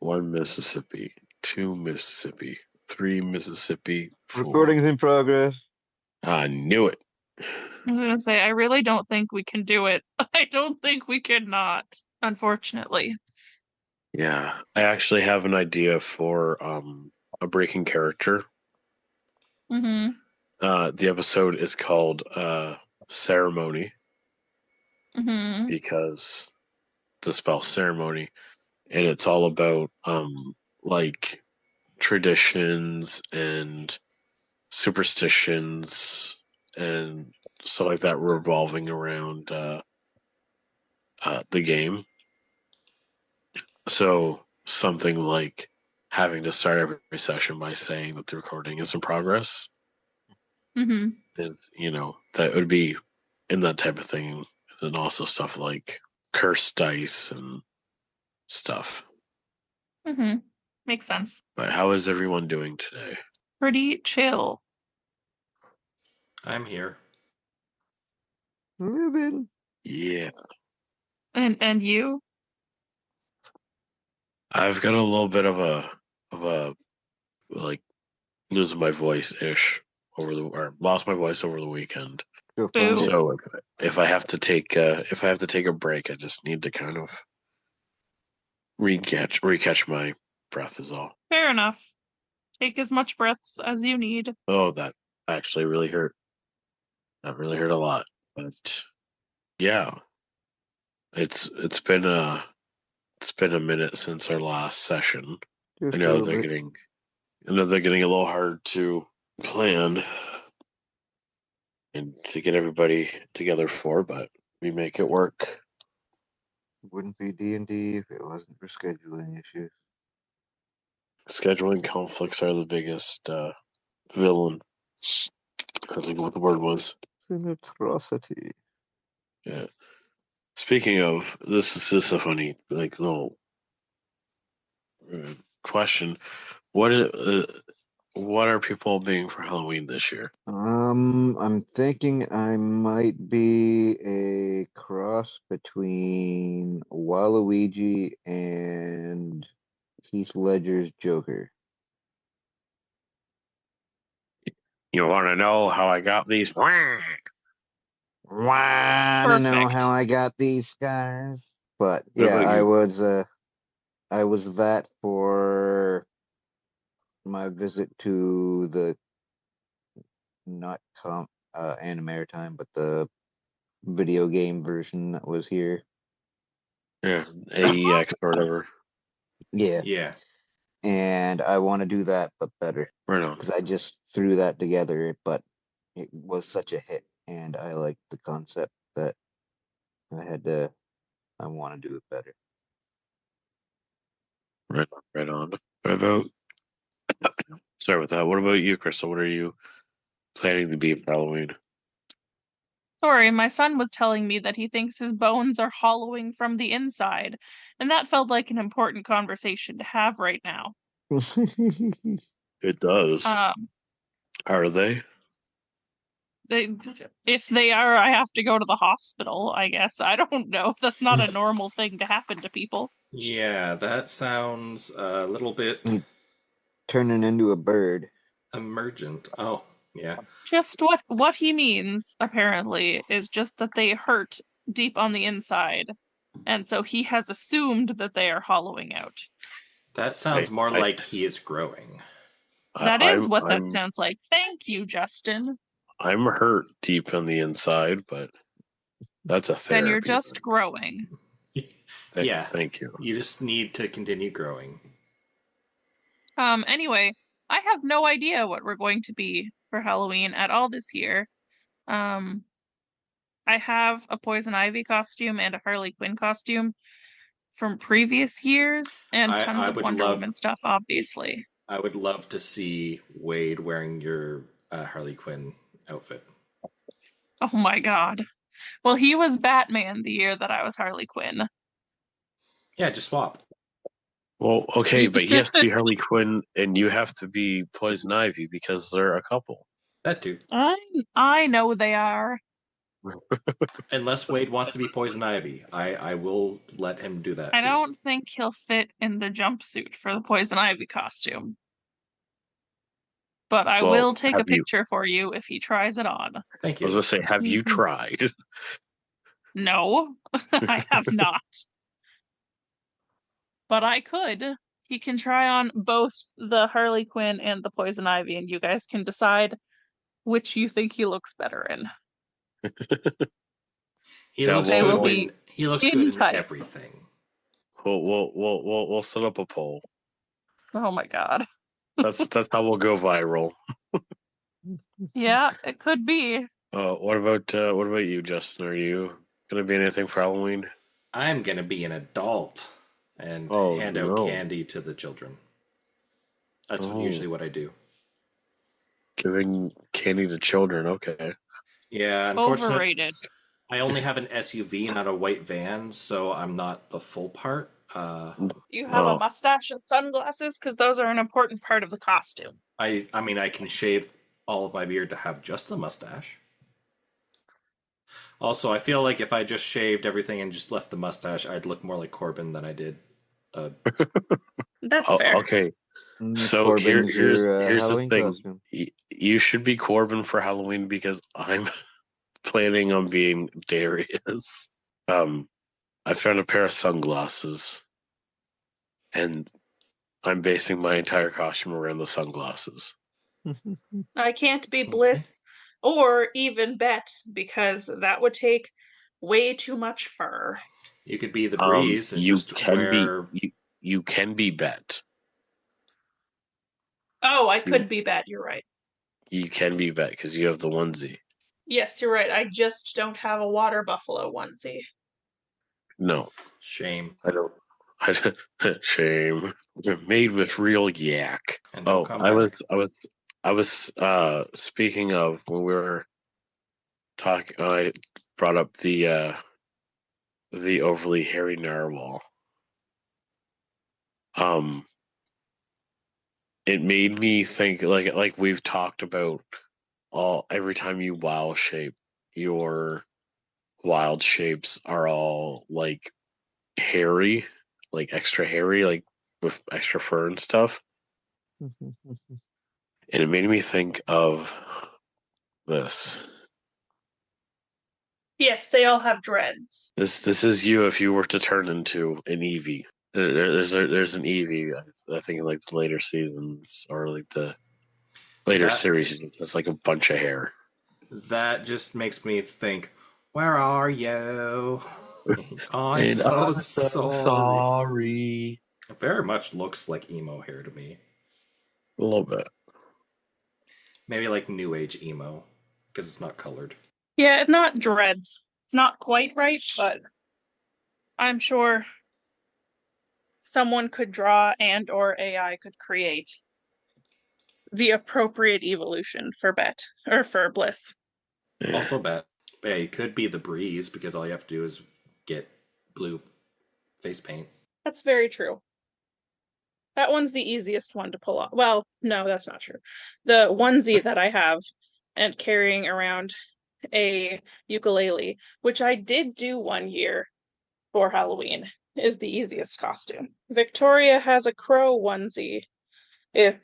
1 Mississippi, 2 Mississippi, 3 Mississippi, 4. Recording's in progress. I knew it. I was gonna say, I really don't think we can do it. I don't think we could not, unfortunately. Yeah, I actually have an idea for a breaking character. Mm-hmm. The episode is called Ceremony Mm-hmm. because the spell ceremony, and it's all about like traditions and superstitions and stuff like that revolving around the game. So something like having to start every session by saying that the recording is in progress. Mm-hmm. Is, that would be in that type of thing. And also stuff like cursed dice and stuff. Mm-hmm. Makes sense. But how is everyone doing today? Pretty chill. I'm here. Living. Yeah. And you? I've got a little bit of a like losing my voice ish or lost my voice over the weekend. Go Boo. find it. So if I have to take a break, I just need to kind of recatch my breath is all. Fair enough. Take as much breaths as you need. Oh, that actually really hurt. That really hurt a lot. But yeah, it's been a minute since our last session. Just I a know little they're bit. getting a little hard to plan and to get everybody together for, but we make it work. Wouldn't be D&D if it wasn't for scheduling issues. Scheduling conflicts are the biggest villain. I think what the word was. It's an atrocity. Yeah. Speaking of, this is a funny little question. What are people being for Halloween this year? I'm thinking I might be a cross between Waluigi and Heath Ledger's Joker. You want to know how I got these? Wanna know Perfect. how I got these scars? But What yeah, about you? I was that for my visit to the not Animaritime, but the video game version that was here. Yeah, AEX or whatever. Yeah, Yeah. and I want to do that, but better. Right on. Because I just threw that together, but it was such a hit, and I liked the concept that I want to do it better. Right on. What about? Sorry about that. What about you, Crystal? What are you planning to be for Halloween? Sorry, my son was telling me that he thinks his bones are hollowing from the inside, and that felt like an important conversation to have right now. It does. Um, Are they? if they are, I have to go to the hospital, I guess. I don't know. That's not a normal thing to happen to people. Yeah, that sounds a little bit Turning into a bird. emergent. Oh, yeah. Just what he means, apparently, is just that they hurt deep on the inside, and so he has assumed that they are hollowing out. That sounds more like he is growing. That is what that I'm sounds like. Thank you, Justin. I'm hurt deep on the inside, but that's a therapy. Then you're just growing. Yeah. Thank you. You just need to continue growing. Anyway, I have no idea what we're going to be for Halloween at all this year. I have a Poison Ivy costume and a Harley Quinn costume from previous years, and tons of Wonder Woman stuff, obviously. I would love to see Wade wearing your Harley Quinn outfit. Oh my god. Well, he was Batman the year that I was Harley Quinn. Yeah, just swap. Well, okay, but he has to be Harley Quinn, and you have to be Poison Ivy because they're a couple. That too. I know they are. Unless Wade wants to be Poison Ivy, I will let him do that. I too. don't think he'll fit in the jumpsuit for the Poison Ivy costume. But I Well, will take a have you- picture for you if he tries it on. Thank I was you. gonna say, have you Mhm. tried? No, I have not. But I could. He can try on both the Harley Quinn and the Poison Ivy, and you guys can decide which you think he looks better in. He Yeah, looks They good will be in he looks in good in tight. everything. We'll set up a poll. Oh my god. That's how we'll go viral. Yeah, it could be. What about you, Justin? Are you gonna be anything for Halloween? I'm gonna be an adult and Oh, hand out no. candy to the children. That's Oh. usually what I do. Giving candy to children, okay. Yeah, unfortunately, Overrated. I only have an SUV, not a white van, so I'm not the full part. You have Oh. a mustache and sunglasses because those are an important part of the costume. I mean, I can shave all of my beard to have just the mustache. Also, I feel like if I just shaved everything and just left the mustache, I'd look more like Corbin than I did. That's fair. Okay. So Corbin's here's your the Halloween thing. costume. You should be Corbin for Halloween because I'm planning on being Darius. I found a pair of sunglasses, and I'm basing my entire costume around the sunglasses. I can't be Bliss or even Bet because that would take way too much fur. You could be the breeze and just wear. You can be Bet. Oh, I could be Bet, you're right. You can be Bet because you have the onesie. Yes, you're right. I just don't have a water buffalo onesie. No, Shame. I don't. Shame. They're made with real yak. And don't Oh, come I back. was speaking of when we were talking. I brought up the overly hairy narwhal. It made me think like we've talked about every time you WoW shape, your wild shapes are all like hairy, like extra hairy, like with extra fur and stuff. And it made me think of this. Yes, they all have dreads. This is you if you were to turn into an Eevee. There's an Eevee. I think in like the later seasons or like the later series, it's like a bunch of hair. That just makes me think. Where are you? I'm so sorry. It very much looks like emo hair to me. A little bit. Maybe like new age emo because it's not colored. Yeah, not dreads. It's not quite right, but I'm sure someone could draw and or AI could create the appropriate evolution for Bet or for Bliss. Yeah. Also, bet. Yeah, you could be the breeze because all you have to do is get blue face paint. That's very true. That one's the easiest one to pull off. Well, no, that's not true. The onesie that I have and carrying around a ukulele, which I did do one year for Halloween, is the easiest costume. Victoria has a crow onesie if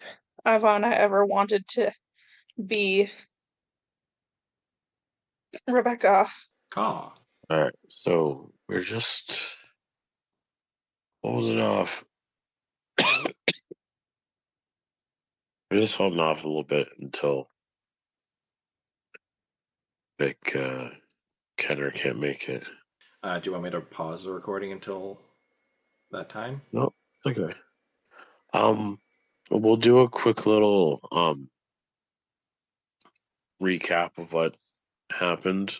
Ivana ever wanted to be Rebecca. Caw. All right, so we're just holding off. We're just holding off a little bit until Vic Kenner can't make it. Do you want me to pause the recording until that time? No, okay. We'll do a quick little recap of what happened.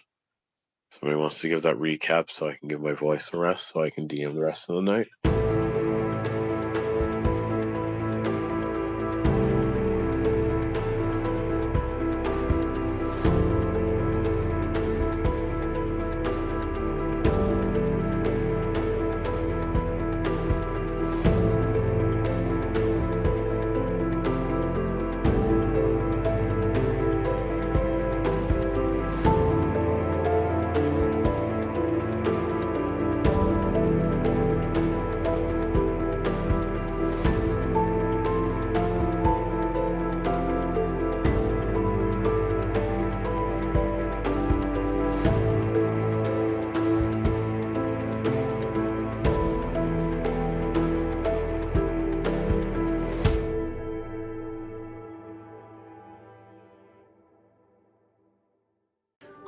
Somebody wants to give that recap so I can give my voice a rest, so I can DM the rest of the night.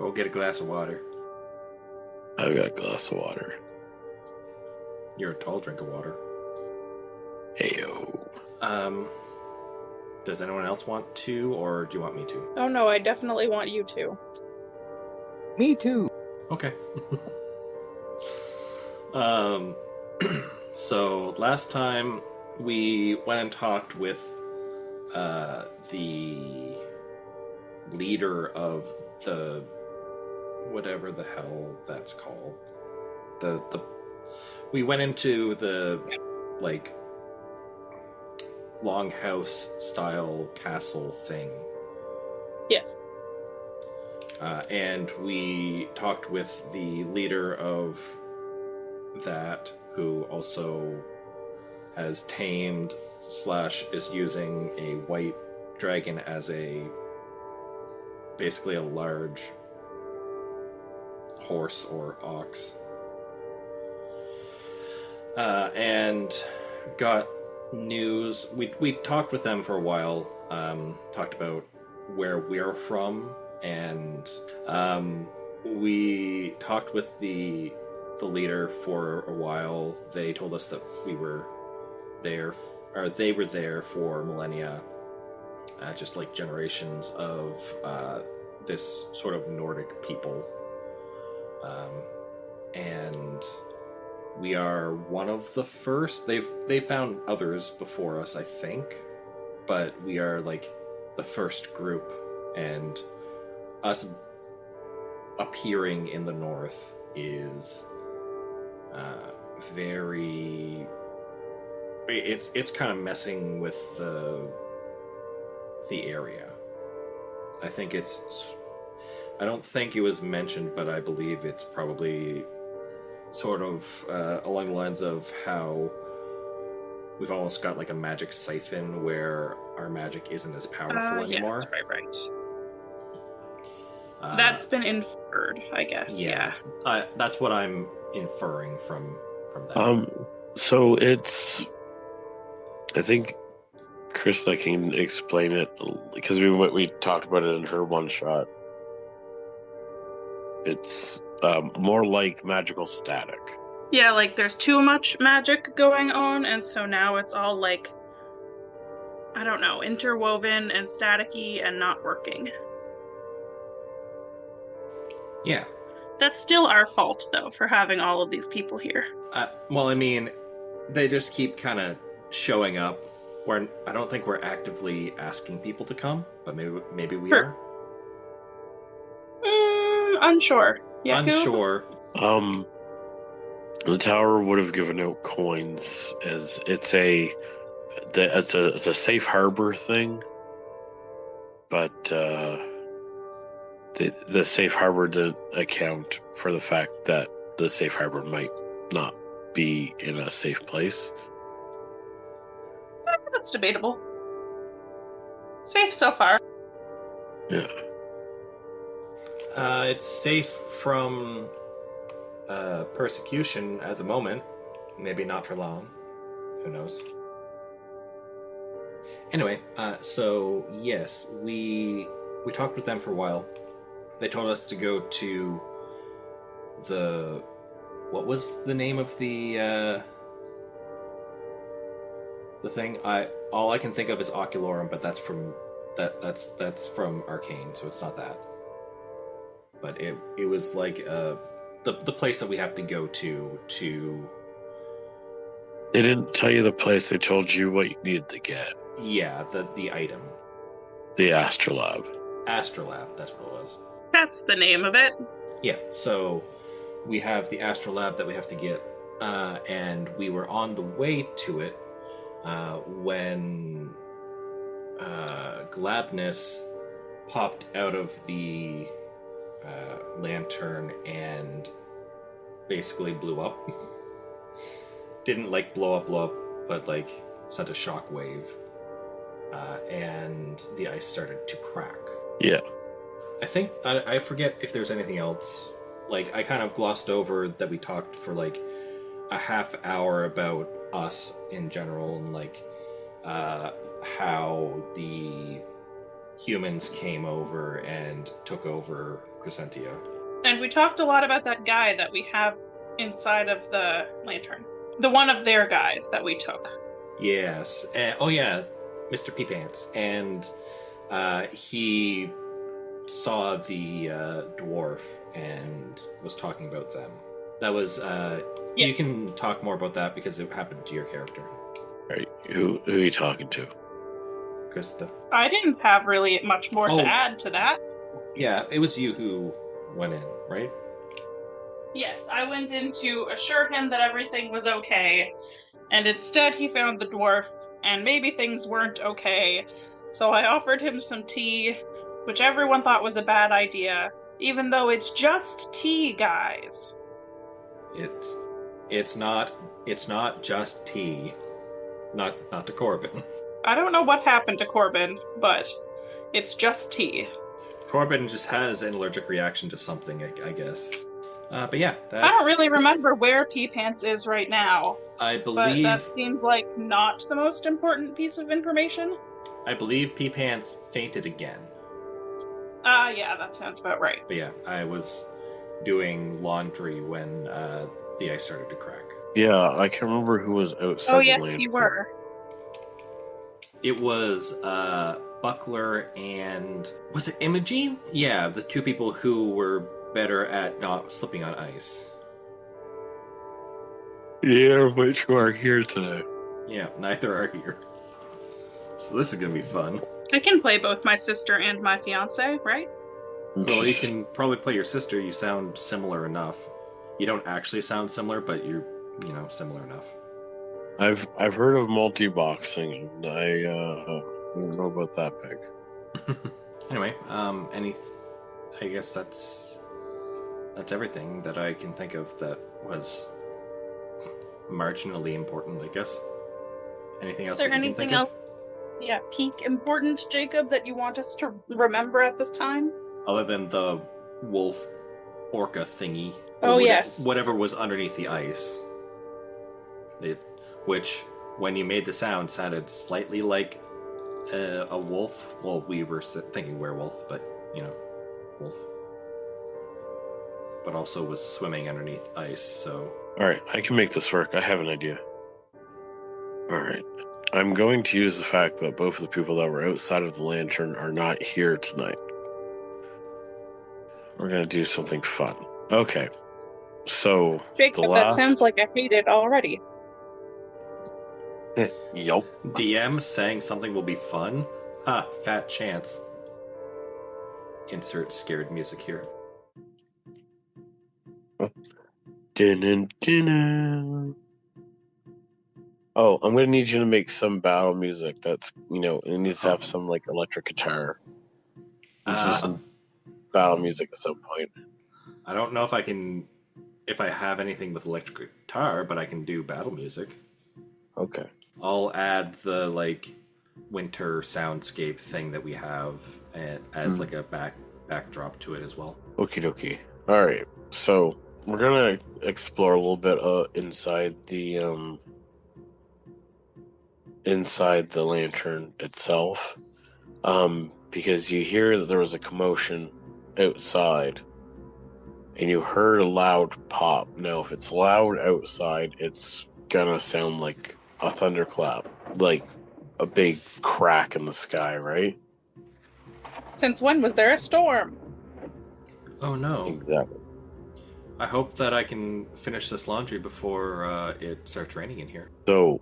Go get a glass of water. I've got a glass of water. You're a tall drink of water. Heyo. Does anyone else want to, or do you want me to? Oh no, I definitely want you to. Me too. Okay. So last time we went and talked with the leader of the whatever the hell that's called. We went into the like longhouse style castle thing. Yes. And we talked with the leader of that, who also has tamed / is using a white dragon as basically a large horse or ox. And got news. We talked with them for a while, talked about where we're from, and we talked with the leader for a while. They told us that we were there, or they were there for millennia, just like generations of this sort of Nordic people, and we are one of the first. They've found others before us, I think, but we are like the first group, and us appearing in the north is very. It's kind of messing with the area. I think I don't think it was mentioned, but I believe it's probably sort of along the lines of how we've almost got like a magic siphon where our magic isn't as powerful anymore. Yes, right. That's been inferred, I guess. Yeah. That's what I'm inferring from that. So it's, I think Krista can explain it because we talked about it in her one shot. It's more like magical static. Yeah, like there's too much magic going on, and so now it's all like, I don't know, interwoven and staticky and not working. Yeah. That's still our fault, though, for having all of these people here. Well, I mean, they just keep kind of showing up. I don't think we're actively asking people to come, but maybe we Sure. are. Unsure. Yaku? Unsure. The tower would have given out coins as it's a safe harbor thing, but the safe harbor didn't account for the fact that the safe harbor might not be in a safe place. That's debatable. Safe so far. Yeah. It's safe from persecution at the moment. Maybe not for long. Who knows? Anyway, so yes, we talked with them for a while. They told us to go to what was the name of the thing? All I can think of is Oculorum, but that's from Arcane, so it's not that. But it was like the place that we have to go to. They didn't tell you the place. They told you what you needed to get. Yeah, the item. The Astrolab. Astrolab, that's what it was. That's the name of it. Yeah, so we have the Astrolab that we have to get, and we were on the way to it when Glabnus popped out of the lantern and basically blew up. Didn't like blow up, but like sent a shock wave, and the ice started to crack. Yeah. I think I forget if there's anything else. Like, I kind of glossed over that we talked for like a half hour about us in general, and like how the humans came over and took over Crescentia. And we talked a lot about that guy that we have inside of the lantern. The one of their guys that we took. Yes. Oh, yeah. Mr. P-Pants. And he saw the dwarf and was talking about them. That was... Yes. You can talk more about that because it happened to your character. Right. Who are you talking to? Krista. I didn't have really much more Oh. to add to that. Yeah, it was you who went in, right? Yes, I went in to assure him that everything was okay, and instead he found the dwarf, and maybe things weren't okay, so I offered him some tea, which everyone thought was a bad idea, even though it's just tea, guys. It's not just tea. Not to Corbin. I don't know what happened to Corbin, but it's just tea. Corbin just has an allergic reaction to something, I guess. But yeah, that's... I don't really remember where P-Pants is right now, I but believe that seems like not the most important piece of information. P-Pants fainted again. Yeah, that sounds about right. But yeah, I was doing laundry when the ice started to crack. Yeah, I can't remember who was outside. Oh, the yes, lantern. you were. It was Buckler and... Was it Imogene? Yeah, the two people who were better at not slipping on ice. Yeah, which are here today. Yeah, neither are here. So this is going to be fun. I can play both my sister and my fiance, right? Well, you can probably play your sister. You sound similar enough. You don't actually sound similar, but you're, similar enough. I've heard of multi-boxing, and I don't know about that big. Anyway, I guess that's everything that I can think of that was marginally important, I guess. Anything else? Is there that you can anything think else? Yeah, peak important, Jacob, that you want us to remember at this time? of? Other than the wolf orca thingy. Oh, yes. Whatever was underneath the ice. Which, when you made the sound, sounded slightly like a wolf. Well, we were thinking werewolf, but, wolf. But also was swimming underneath ice, so... Alright, I can make this work. I have an idea. Alright. I'm going to use the fact that both of the people that were outside of the lantern are not here tonight. We're going to do something fun. Okay. So, Jacob, that sounds like I hate it already. Yup. DM saying something will be fun? Ha, fat chance. Insert scared music here. Dun-dun-dun-dun. Oh, I'm gonna need you to make some battle music. That's it needs to have some like electric guitar. Just some battle music at some point. I don't know if I have anything with electric guitar, but I can do battle music. Okay. I'll add the winter soundscape thing that we have as like a backdrop to it as well. Okie dokie. All right. So we're gonna explore a little bit inside the lantern itself, because you hear that there was a commotion outside, and you heard a loud pop. Now, if it's loud outside, it's gonna sound like a thunderclap, like a big crack in the sky, right? Since when was there a storm? Oh no. Exactly. I hope that I can finish this laundry before it starts raining in here. So,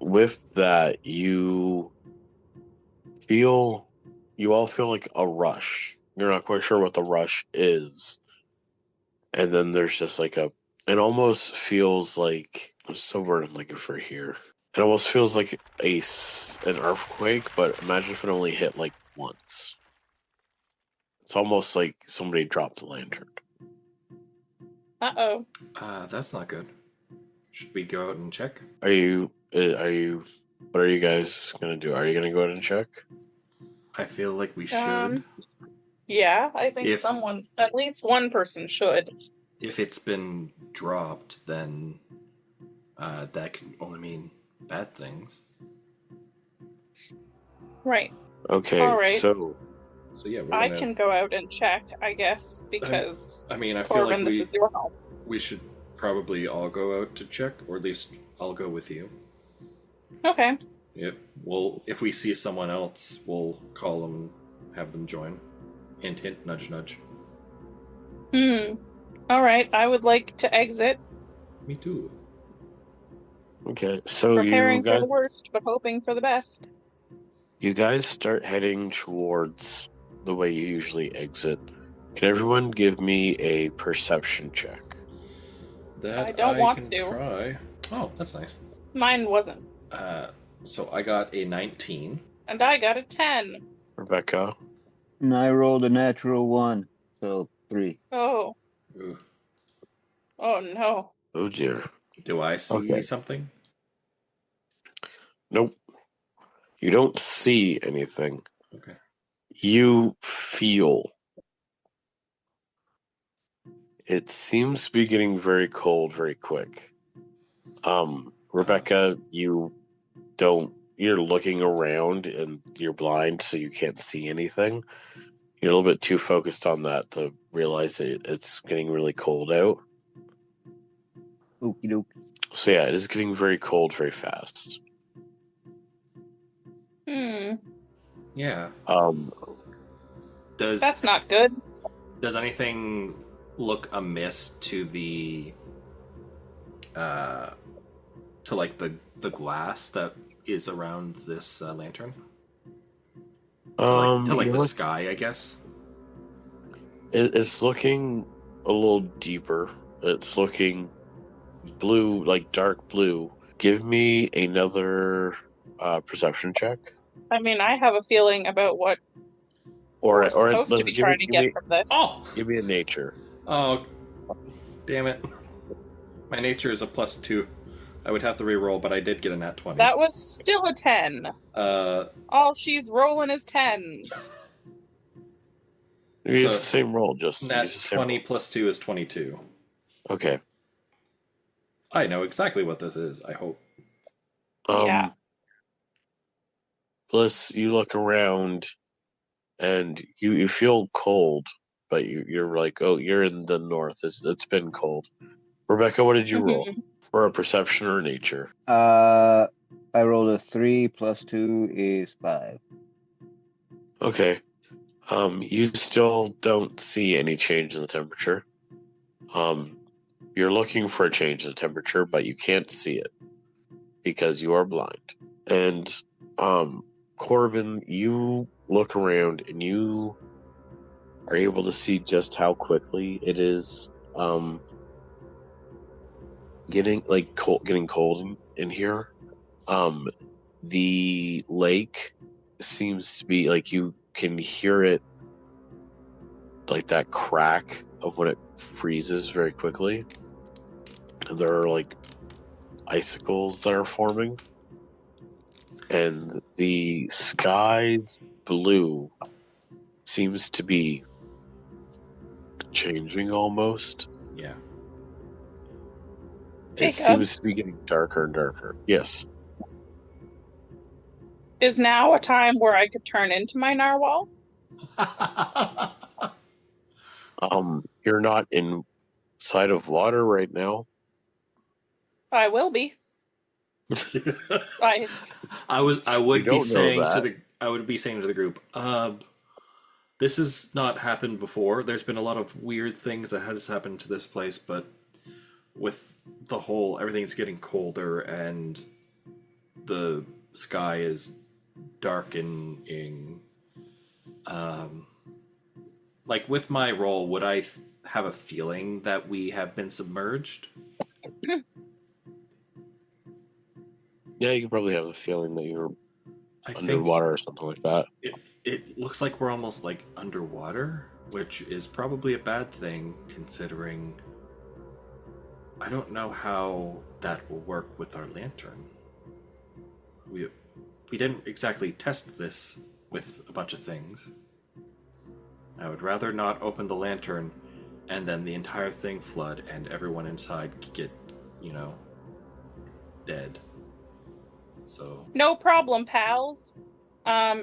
with that, you all feel like a rush. You're not quite sure what the rush is. And then there's just like it almost feels like, what's the word I'm looking for here? It almost feels like an earthquake, but imagine if it only hit like once. It's almost like somebody dropped the lantern. Uh-oh. That's not good. Should we go out and check? What are you guys gonna do? Are you gonna go out and check? I feel like we should. Yeah, I think If- at least one person should. If it's been dropped, then that can only mean bad things. Right. Okay, All right. so So yeah, we're I gonna. can go out and check, I guess, because I mean, I feel Corbin, like this is your home. we should probably all go out to check, or at least I'll go with you. Okay. Yep. Well, if we see someone else, we'll call them, have them join. Hint, hint, nudge, nudge. All right. I would like to exit, Me too. Okay, so preparing for the worst, but hoping for the best. you guys start heading towards the way you usually exit. Can everyone give me a perception check? That I don't want can to. try. Oh, that's nice. Mine wasn't. So I got a 19. And I got a 10. Rebecca? And I rolled a natural 1, so 3. Oh. Ooh. Oh no. Oh dear. Do I see Okay. something? Nope. You don't see anything. Okay. You feel. It seems to be getting very cold very quick. Rebecca, you're looking around and you're blind, so you can't see anything. You're a little bit too focused on that to realize that it's getting really cold out. Okie doke. So yeah, it is getting very cold very fast. Yeah. That's not good. Does anything look amiss to the to like the glass that is around this lantern? To the sky, I guess. It's looking a little deeper. It's looking blue, like dark blue. Give me another perception check. I mean, I have a feeling about what we're supposed to be trying to get from this. Oh! Give me a nature. Oh, damn it. My nature is a +2. I would have to re-roll, but I did get a nat 20. That was still a 10. All she's rolling is 10s. Use the same roll, Justin. Nat 20 plus 2 is 22. Okay. I know exactly what this is, I hope. Yeah. Bliss, you look around and you feel cold, but you're like, oh, you're in the north. It's been cold. Rebecca, what did you roll? For a perception or nature? I rolled a 3 plus 2 is 5. Okay. You still don't see any change in the temperature. You're looking for a change in the temperature, but you can't see it because you are blind. And Corbin, you look around and you are able to see just how quickly it is getting cold in here. The lake seems to be like you can hear it, like that crack of when it freezes very quickly. And there are like icicles that are forming, and the sky's blue seems to be changing almost. Yeah. It seems to be getting darker and darker. Yes. Is now a time where I could turn into my narwhal? You're not inside of water right now. I will be. I would be saying to the group, this has not happened before. There's been a lot of weird things that has happened to this place, but with the whole everything's getting colder and the sky is darkening. Like with my role, would I have a feeling that we have been submerged? Yeah, you can probably have a feeling that you're underwater or something like that. It looks like we're almost like underwater, which is probably a bad thing considering I don't know how that will work with our lantern. We didn't exactly test this with a bunch of things. I would rather not open the lantern and then the entire thing flood and everyone inside get, dead. So no problem, pals.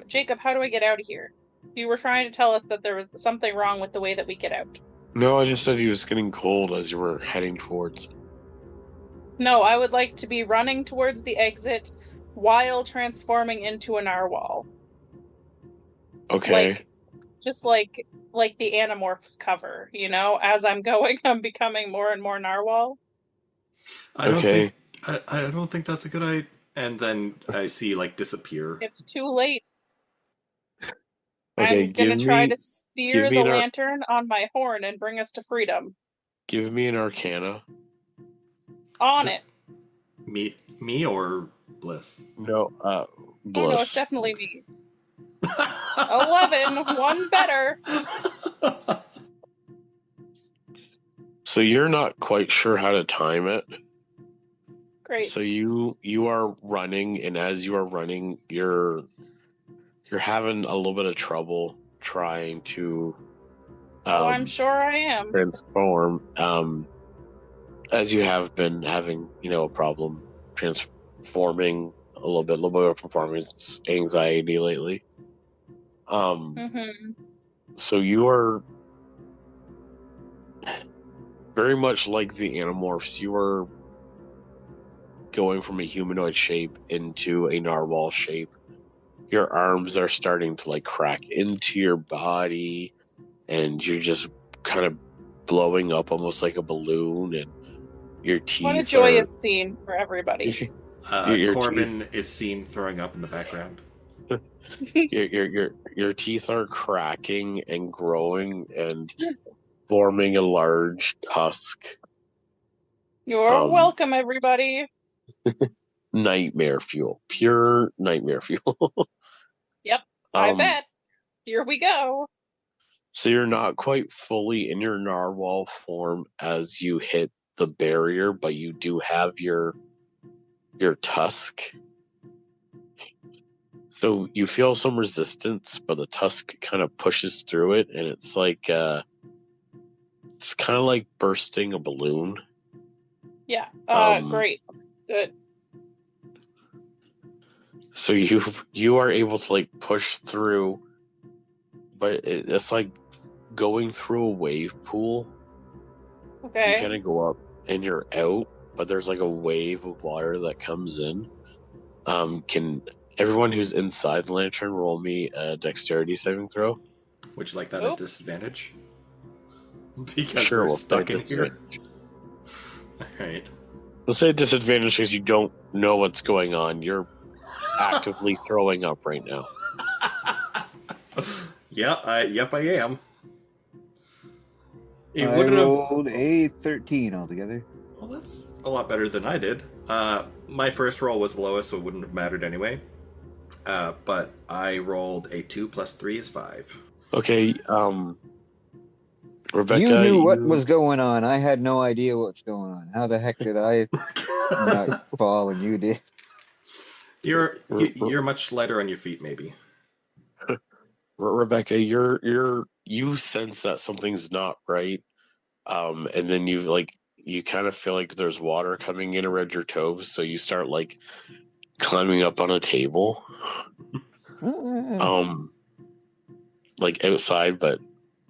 Jacob, how do I get out of here? You were trying to tell us that there was something wrong with the way that we get out. No, I just said he was getting cold as you were heading towards. No, I would like to be running towards the exit while transforming into a narwhal. Okay. Just like the Animorphs cover, you know? As I'm going, I'm becoming more and more narwhal. I don't Okay. think I don't think that's a good idea. And then I see like disappear. It's too late. Okay, I'm gonna try to spear give me the an lantern on my horn and bring us to freedom. give me an Arcana. On it. Me or Bliss? No, Oh no, it's Bliss. definitely me. 11, one better. So you're not quite sure how to time it. Great. So you are running, and as you are running, you're having a little bit of trouble trying to Oh, I'm sure I am. transform. As you have been having, a problem transforming a little bit of performance anxiety lately. Mm-hmm. So you are very much like the Animorphs. You are going from a humanoid shape into a narwhal shape. Your arms are starting to crack into your body, and you're just kind of blowing up almost like a balloon, and your teeth What a joyous scene for everybody. Your Corbin is seen throwing up in the background. your teeth are cracking and growing and forming a large tusk. You're welcome, everybody. Nightmare fuel. Pure nightmare fuel. Yep, I bet. Here we go. So you're not quite fully in your narwhal form as you hit the barrier, but you do have your tusk. So you feel some resistance, but the tusk kind of pushes through it, and it's like it's kind of like bursting a balloon. Yeah. Great. Good. So you are able to push through, but it's like going through a wave pool. Okay. You kind of go up and you're out, but there's a wave of water that comes in. Can everyone who's inside the lantern roll me a dexterity saving throw? Would you like that at disadvantage? Because sure, we're stuck in here. All right. Let's say disadvantage because you don't know what's going on. You're actively throwing up right now. Yep, I am. I rolled a 13 altogether. Well, that's a lot better than I did. My first roll was the lowest, so it wouldn't have mattered anyway. But I rolled a 2 plus 3 is 5. Okay, Rebecca, you knew what was going on. I had no idea what's going on. How the heck did I not fall and you did? You're much lighter on your feet, maybe. Rebecca, you sense that something's not right, and then you kind of feel like there's water coming in around your toes, so you start climbing up on a table, outside, but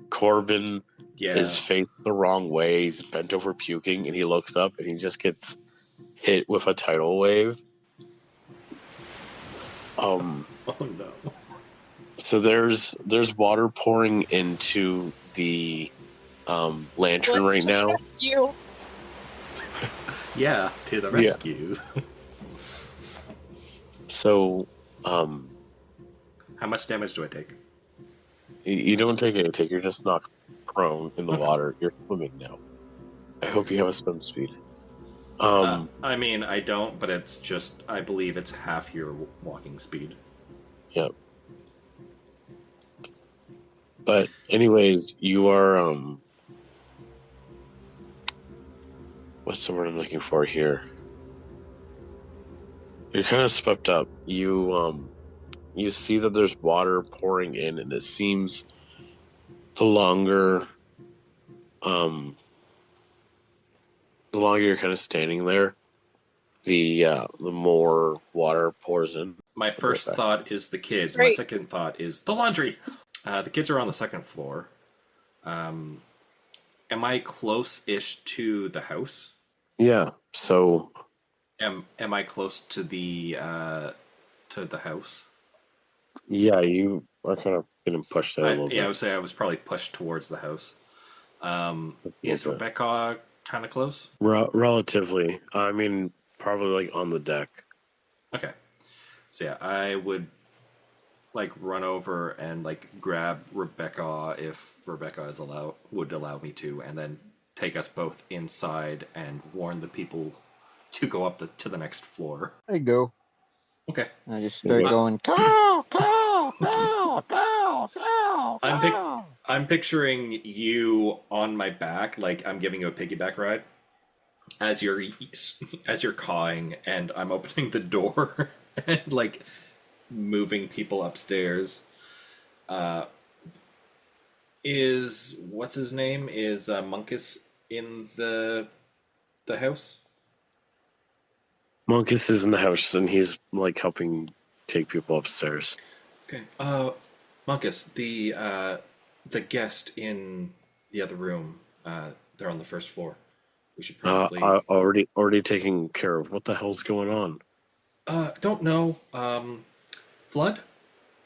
Corbin is faced the wrong way. He's bent over puking, and he looks up and he just gets hit with a tidal wave. Oh no. So there's water pouring into the lantern right now. Rescue. Yeah, to the rescue. Yeah. So, how much damage do I take? You don't take anything. You're just knocked prone in the water. You're swimming now. I hope you have a swim speed. I mean, I don't, but it's just, I believe it's half your walking speed. Yep. But anyways, you are, what's the word I'm looking for here? You're kind of swept up. You see that there's water pouring in, and it seems the longer you're kind of standing there, the more water pours in. My first thought is the kids. Great. My second thought is the laundry. The kids are on the second floor. Am I close-ish to the house? Yeah. So Am I close to the house? yeah, you are kind of getting pushed out a little I bit. would say I was probably pushed towards the house. Is little bit. Rebecca kind of close? Relatively. I mean, probably like on the deck. Okay. So yeah, I would like run over and like grab Rebecca if Rebecca would allow me to, and then take us both inside and warn the people to go up to the next floor. I go. Okay. I just start Okay. going, cow, cow, cow, cow, cow, I'm pic- cow. I'm picturing you on my back, like I'm giving you a piggyback ride as you're cawing, and I'm opening the door and like moving people upstairs. Is what's his name? Is Munkus in the house? Monkus is in the house and he's like helping take people upstairs. Okay. Munkus, the guest in the other room. They're on the first floor. We should probably. Already taken care of. What the hell's going on? Don't know. Flood.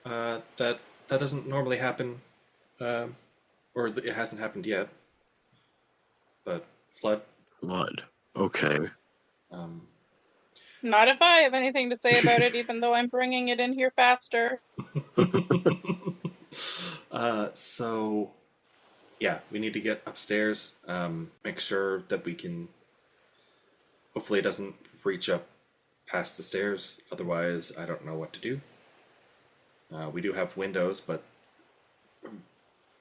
That doesn't normally happen. Or it hasn't happened yet. But flood. Blood. Okay. Not if I have anything to say about it, even though I'm bringing it in here faster. So yeah, we need to get upstairs. Make sure that we can. Hopefully, it doesn't reach up past the stairs. Otherwise, I don't know what to do. We do have windows, but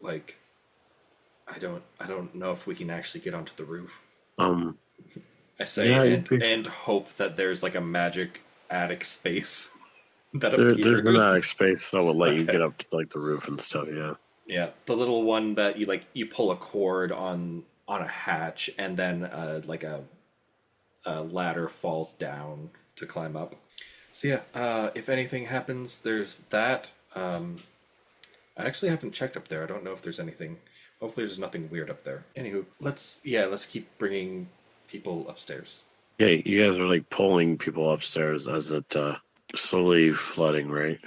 like, I don't know if we can actually get onto the roof. I say Yeah, and hope that there's like a magic attic space that appears. there's an attic space that will let you Okay. get up to like the roof and stuff. Yeah. Yeah, the little one that you pull a cord on a hatch, and then like a ladder falls down to climb up. So yeah, if anything happens, there's that. I actually haven't checked up there. I don't know if there's anything. Hopefully, there's nothing weird up there. Anywho, let's keep bringing people upstairs. Yeah, you guys are like pulling people upstairs as it slowly flooding, right?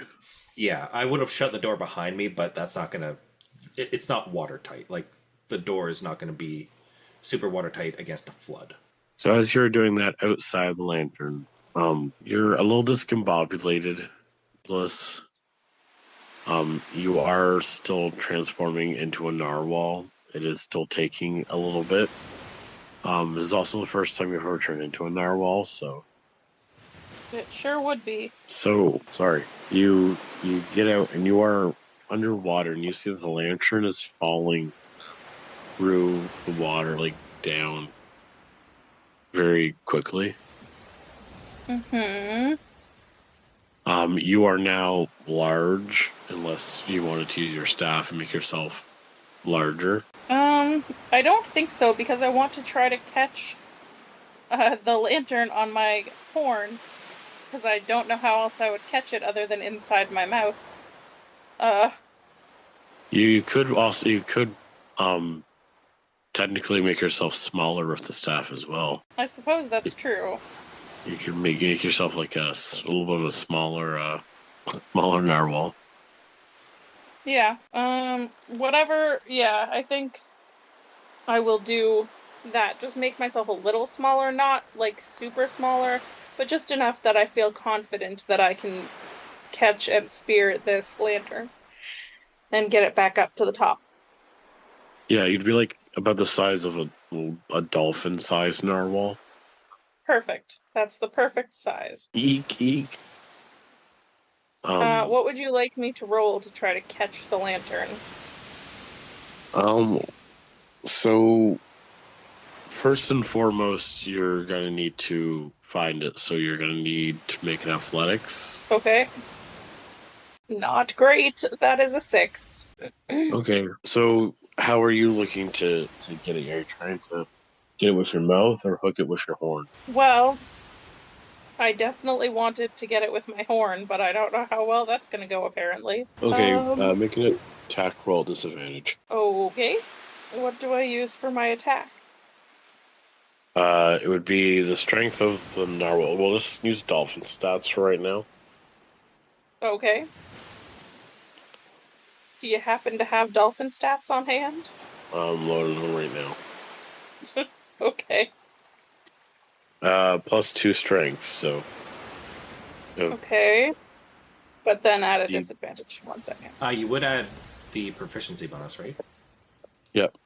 Yeah, I would have shut the door behind me, but that's not gonna. It's not watertight. Like the door is not gonna be super watertight against a flood. So as you're doing that outside the lantern, you're a little discombobulated, Bliss. You are still transforming into a narwhal. It is still taking a little bit. This is also the first time you've ever turned into a narwhal, so. It sure would be. So, sorry. You get out and you are underwater and you see that the lantern is falling through the water, like down very quickly. Mm-hmm. You are now large, unless you wanted to use your staff and make yourself larger. I don't think so, because I want to try to catch the lantern on my horn, because I don't know how else I would catch it other than inside my mouth. You could technically make yourself smaller with the staff as well. I suppose that's true. You could make yourself like a little bit of a smaller narwhal. Yeah. Whatever. Yeah, I think I will do that. Just make myself a little smaller, not like super smaller, but just enough that I feel confident that I can catch and spear this lantern and get it back up to the top. Yeah, you'd be like about the size of a dolphin-sized narwhal. Perfect. That's the perfect size. Eek, eek. What would you like me to roll to try to catch the lantern? So first and foremost, you're gonna need to find it. So you're gonna need to make an athletics. Okay. Not great. That is a 6. Okay. So how are you looking to get it? Are you trying to get it with your mouth or hook it with your horn? Well, I definitely wanted to get it with my horn, but I don't know how well that's going to go, apparently. Okay, make an attack roll disadvantage. Okay. What do I use for my attack? It would be the strength of the narwhal. We'll just use dolphin stats for right now. Okay. Do you happen to have dolphin stats on hand? I'm loading them right now. Okay. +2 strength, so. Okay. But then at a disadvantage. 1 second. You would add the proficiency bonus, right? Yep.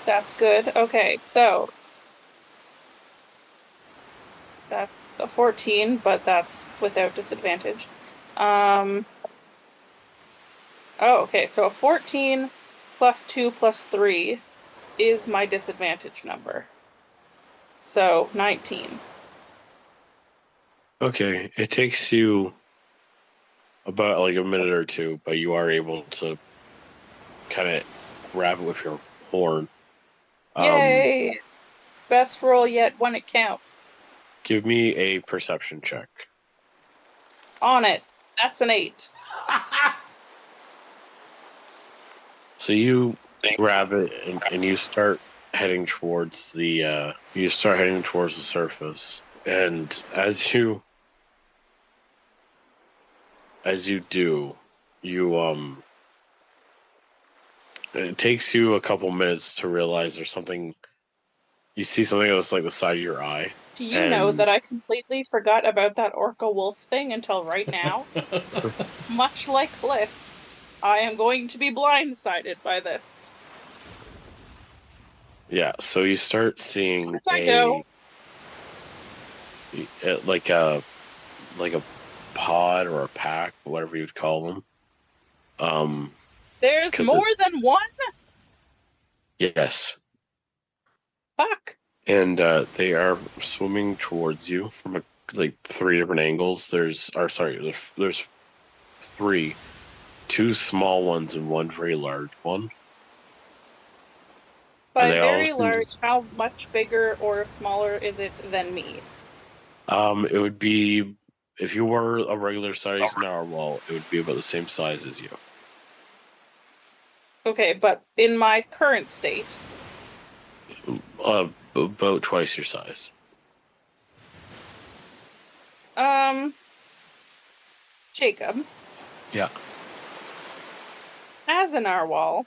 That's good. Okay, so that's a 14, but that's without disadvantage. Oh, okay, so a 14 plus 2 plus 3 is my disadvantage number. So 19. Okay, it takes you about like a minute or two, but you are able to kind of grab it with your horn. Yay! Best roll yet when it counts. Give me a perception check. On it. That's an 8. So you grab it and you start heading towards the surface. And as you do, it takes you a couple minutes to realize there's something. You see something that's like the side of your eye. Do you know that I completely forgot about that orca wolf thing until right now? Much like Bliss, I am going to be blindsided by this. Yeah, so you start seeing like a pod or a pack, whatever you'd call them. There's more than one? Yes. Fuck. And they are swimming towards you from like 3 different angles. There's 3, 2 small ones and 1 very large one. By very large, how much bigger or smaller is it than me? It would be, if you were a regular sized narwhal, it would be about the same size as you. Okay, but in my current state? About twice your size. Jacob. Yeah. As a narwhal,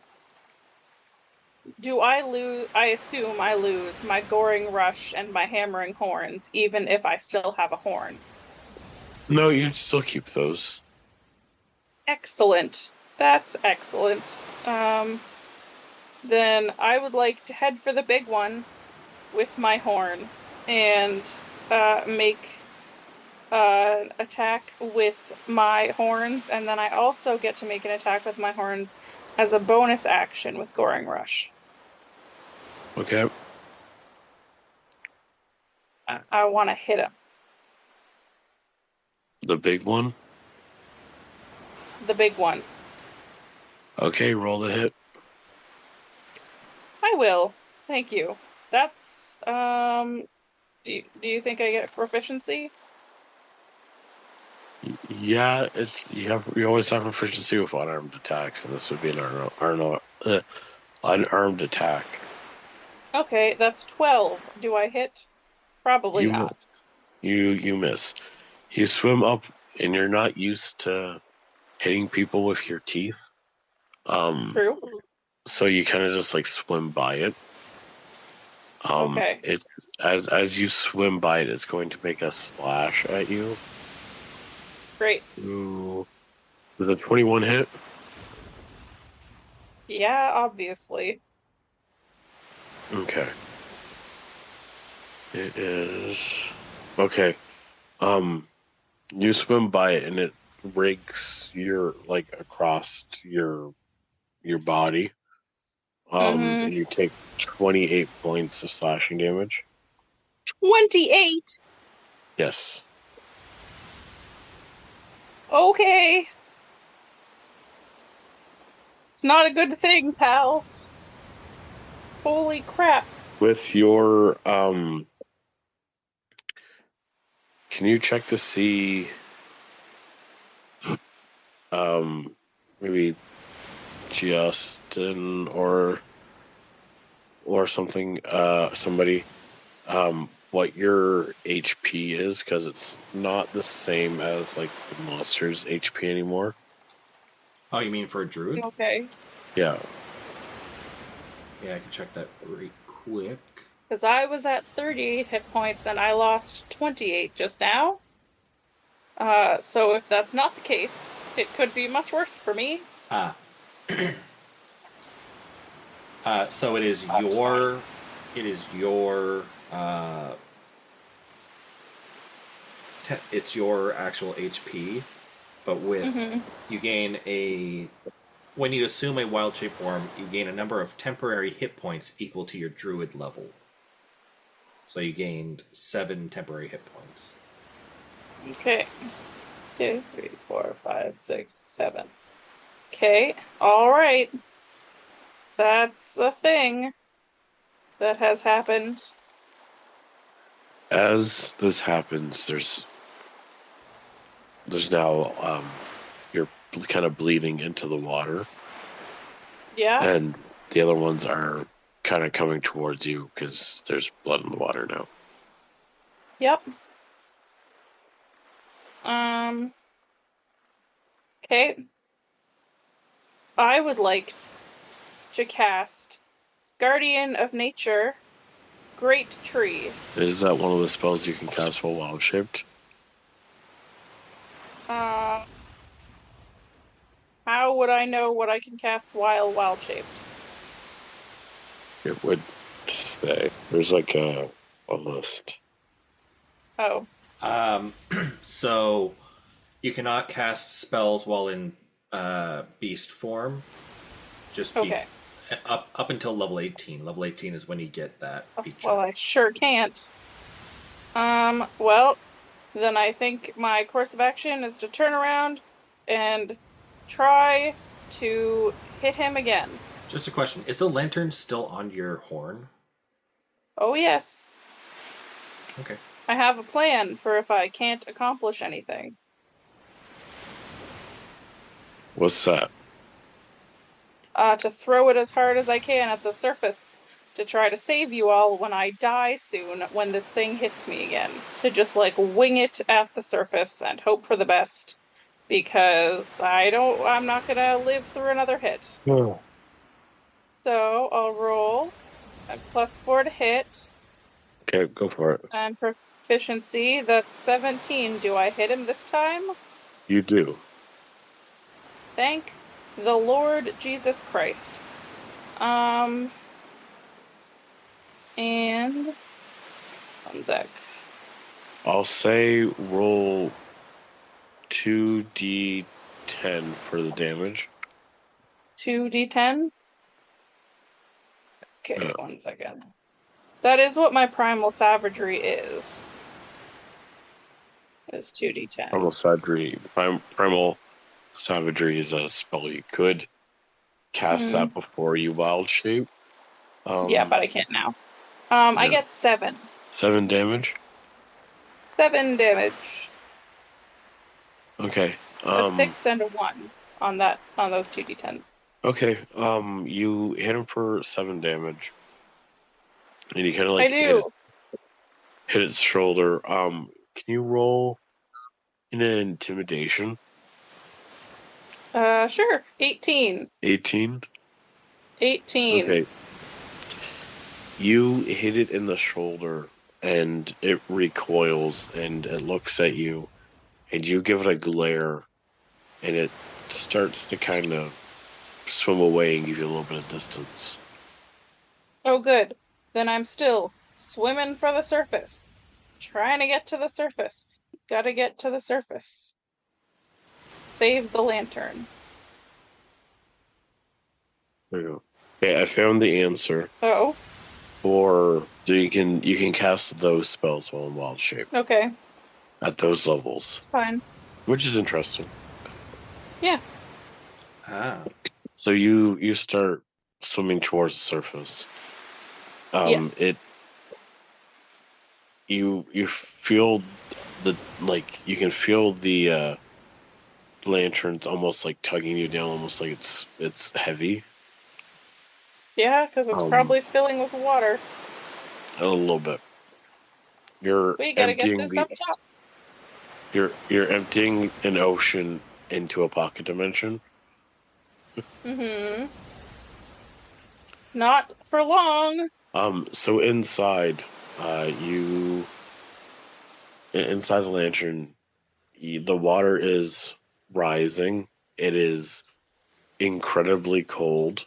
I assume I lose my goring rush and my hammering horns, even if I still have a horn? No, you'd still keep those. Excellent. That's excellent. Then I would like to head for the big one with my horn and make attack with my horns, and then I also get to make an attack with my horns as a bonus action with Goring Rush. Okay. I want to hit him. The big one? The big one. Okay, roll the hit. I will. Thank you. That's do you think I get proficiency? Yeah, you always have proficiency with unarmed attacks, and this would be an unarmed attack. Okay, that's 12. Do I hit? Probably not. You miss. You swim up, and you're not used to hitting people with your teeth. True. So you kind of just like swim by it. Okay. It as you swim by it, it's going to make a slash at you. Great. Ooh. With a 21 hit? Yeah, obviously. Okay. It is okay. You swim by it and it rakes across your body. And you take 28 points of slashing damage. 28? Yes. Okay. It's not a good thing, pals. Holy crap. With your Can you check to see maybe Justin or something, somebody, what your HP is, because it's not the same as like the monster's HP anymore. Oh, you mean for a druid? Okay. Yeah. Yeah, I can check that really quick. Because I was at 38 hit points and I lost 28 just now. So if that's not the case, it could be much worse for me. So it is your, it's your actual HP, but with you gain when you assume a wild shape form, you gain a number of temporary hit points equal to your druid level. So you gained 7 temporary hit points. Okay. 2, 3, 4, 5, 6, 7. Okay. All right. That's a thing that has happened. As this happens, there's now you're kind of bleeding into the water, Yeah. and the other ones are kind of coming towards you because there's blood in the water now. Yep. Okay. I would like to cast Guardian of Nature, Great Tree. Is that one of the spells you can cast while wild shaped? How would I know what I can cast while wild shaped? It would say there's like a list. Oh. So you cannot cast spells while in beast form. Just Okay. up until level 18. Level 18 is when you get that feature. Well, I sure can't. Well, then I think my course of action is to turn around and try to hit him again. Just a question. Is the lantern still on your horn? Oh, yes. Okay. I have a plan for if I can't accomplish anything. What's that? To throw it as hard as I can at the surface to try to save you all when I die soon, when this thing hits me again. To just like wing it at the surface and hope for the best. Because I'm not gonna live through another hit. Oh. So I'll roll a +4 to hit. Okay, go for it. And proficiency, that's 17. Do I hit him this time? You do. Thank the Lord Jesus Christ. And one sec. I'll say roll 2d10 for the damage. 2d10. Okay, 1 second. That is what my primal savagery is. It's 2d10. Primal savagery is a spell you could cast that before you wild shape. Yeah, but I can't now. I get 7. 7 damage. 7 damage. Okay. A 6 and a 1 on those 2d10s. Okay. You hit him for 7 damage, and you kind of like I do. hit its shoulder. Can you roll an intimidation? Sure. 18. 18. 18. Okay. You hit it in the shoulder, and it recoils, and it looks at you, and you give it a glare, and it starts to kind of swim away and give you a little bit of distance. Oh, good. Then I'm still swimming for the surface. Trying to get to the surface. Gotta get to the surface. Save the lantern. There you go. Okay, I found the answer. Oh. Or you can cast those spells while in wild shape. Okay. At those levels. It's fine. Which is interesting. Yeah. So you start swimming towards the surface. Yes. You feel like you can feel the lanterns almost like tugging you down, almost like it's heavy. Yeah, because it's probably filling with water. A little bit. You're We gotta get emptying this up top. you're emptying an ocean into a pocket dimension. Mm-hmm. Not for long. So inside, you inside the lantern, the water is rising. It is incredibly cold.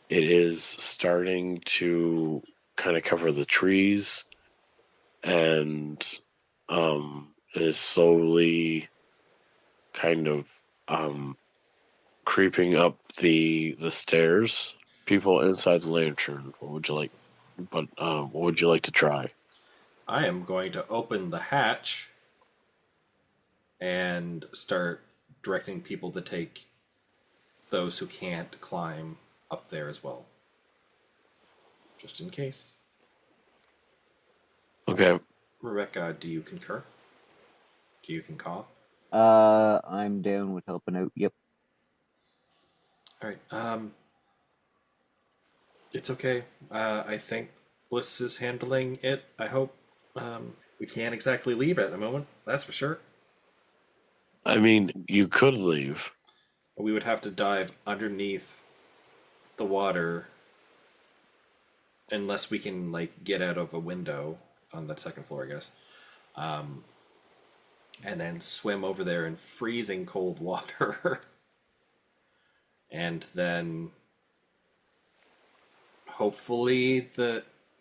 It is starting to kind of cover the trees, and it is slowly kind of creeping up the stairs. People inside the lantern, what would you like? But what would you like to try? I am going to open the hatch and start directing people to take those who can't climb up there as well. Just in case. Okay. Rebecca, do you concur? Do you concur? I'm down with helping out. Yep. All right. It's okay. I think Bliss is handling it. I hope. We can't exactly leave at the moment. That's for sure. I mean, you could leave. We would have to dive underneath the water, unless we can like get out of a window on the second floor, I guess. And then swim over there in freezing cold water. And then hopefully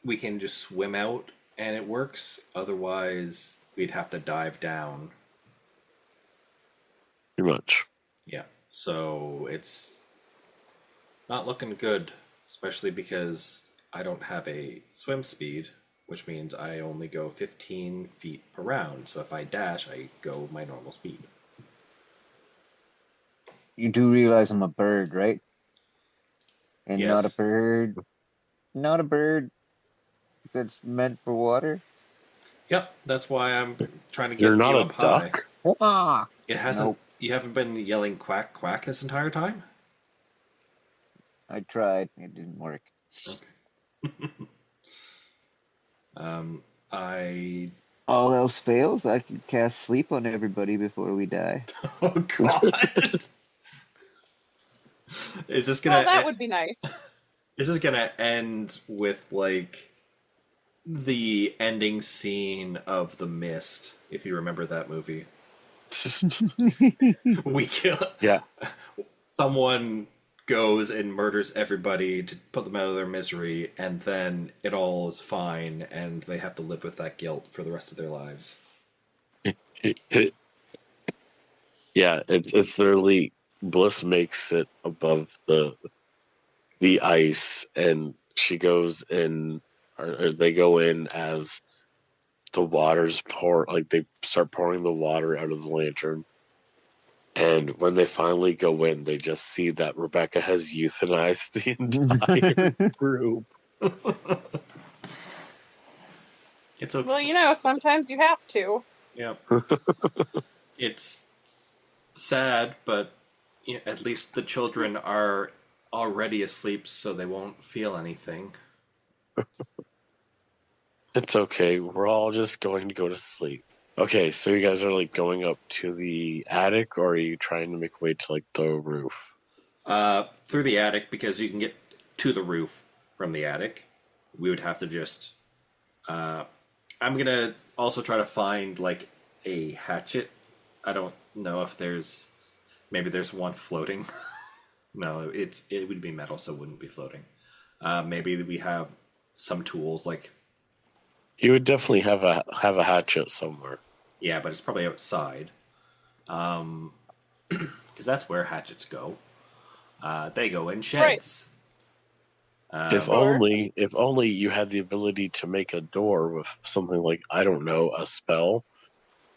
we can just swim out and it works. Otherwise, we'd have to dive down. Pretty much. Yeah. So it's not looking good, especially because I don't have a swim speed, which means I only go 15 feet per round. So if I dash, I go my normal speed. You do realize I'm a bird, right? And Yes. not a bird that's meant for water. Yep, that's why I'm trying to get You're not you a up high. duck? Ah! It hasn't. Nope. You haven't been yelling quack quack this entire time. I tried. It didn't work. Okay. I. All else fails, I can cast sleep on everybody before we die. Oh God. Is this gonna? Well, that would be nice. Is this gonna end with like the ending scene of The Mist? If you remember that movie, we kill. Yeah. Someone goes and murders everybody to put them out of their misery, and then it all is fine, and they have to live with that guilt for the rest of their lives. Yeah, it's literally Bliss makes it above the ice, and she goes in, or they go in as the waters pour, like they start pouring the water out of the lantern. And when they finally go in, they just see that Rebecca has euthanized the entire group. It's okay. Well, sometimes you have to. Yeah. It's sad, but at least the children are already asleep, so they won't feel anything. It's okay. We're all just going to go to sleep. Okay, so you guys are like going up to the attic, or are you trying to make way to like the roof? Through the attic, because you can get to the roof from the attic. We would have to just. I'm gonna also try to find like a hatchet. I don't know if maybe there's one floating. No, it would be metal, so it wouldn't be floating. Maybe we have some tools like. You would definitely have a hatchet somewhere. Yeah, but it's probably outside. Because that's where hatchets go. They go in sheds. If only you had the ability to make a door with something like, I don't know, a spell.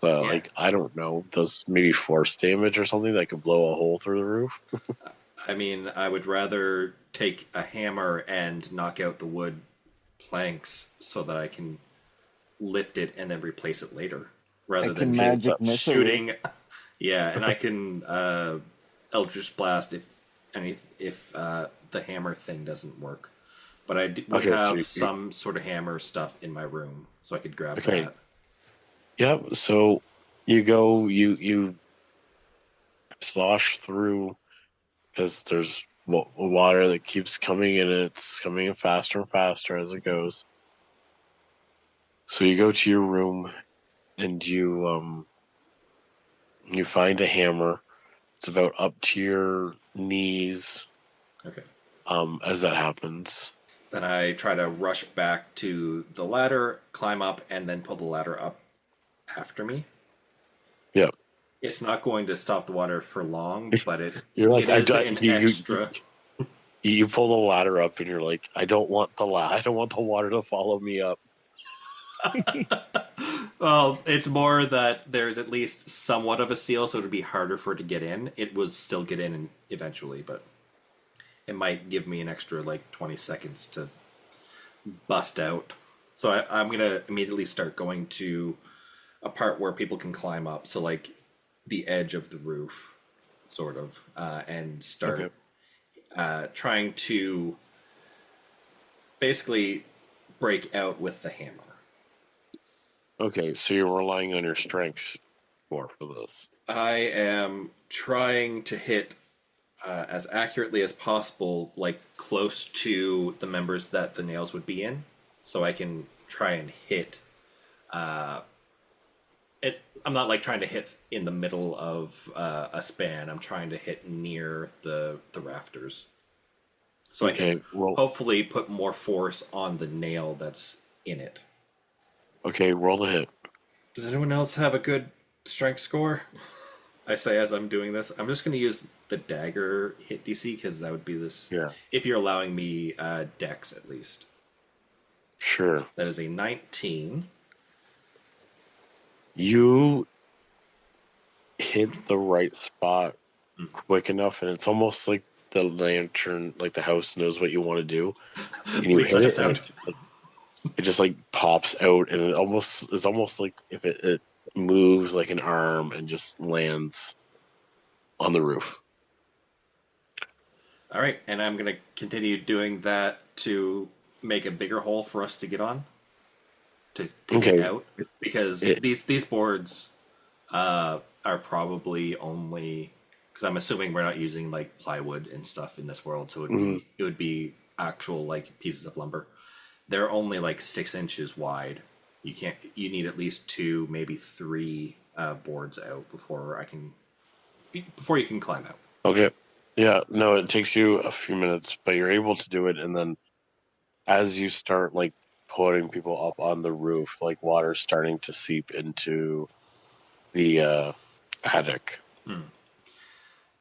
So Yeah. like, I don't know, does maybe force damage or something that could blow a hole through the roof? I mean, I would rather take a hammer and knock out the wood planks so that I can lift it and then replace it later. rather than can magic missile. shooting. Yeah, and I can Eldritch Blast if the hammer thing doesn't work. But would Okay, have some sort of hammer stuff in my room, so I could grab that. Yep. So you slosh through because there's water that keeps coming in, and it's coming in faster and faster as it goes. So you go to your room and you find a hammer. It's about up to your knees. Okay. As that happens. Then I try to rush back to the ladder, climb up, and then pull the ladder up after me. Yep. It's not going to stop the water for long, but it is an extra. You pull the ladder up, and you're like, I don't want the water to follow me up. Well, it's more that there's at least somewhat of a seal, so it'd be harder for it to get in. It would still get in eventually, but it might give me an extra 20 seconds to bust out. So I'm going to immediately start going to a part where people can climb up. So the edge of the roof, sort of, and start trying to basically break out with the hammer. Okay, so you're relying on your strength more for this. I am trying to hit as accurately as possible, close to the members that the nails would be in, so I can try and hit. I'm not trying to hit in the middle of a span. I'm trying to hit near the rafters, so I can hopefully put more force on the nail that's in it. Okay, roll the hit. Does anyone else have a good strength score? I say as I'm doing this. I'm just going to use the dagger hit DC because that would be this. Yeah. If you're allowing me dex at least. Sure. That is a 19. You hit the right spot quick enough, and it's almost like the lantern, the house knows what you want to do. And you hit it, and it just pops out, and it's almost like if it moves like an arm and just lands on the roof. All right, and I'm going to continue doing that to make a bigger hole for us to get on, to take it out, because these boards are probably only, because I'm assuming we're not using plywood and stuff in this world, so it would be actual pieces of lumber. They're only 6 inches wide. You need at least 2, maybe 3 boards out before you can climb out. Okay. Yeah, no, it takes you a few minutes, but you're able to do it, and then as you start putting people up on the roof, water's starting to seep into the attic.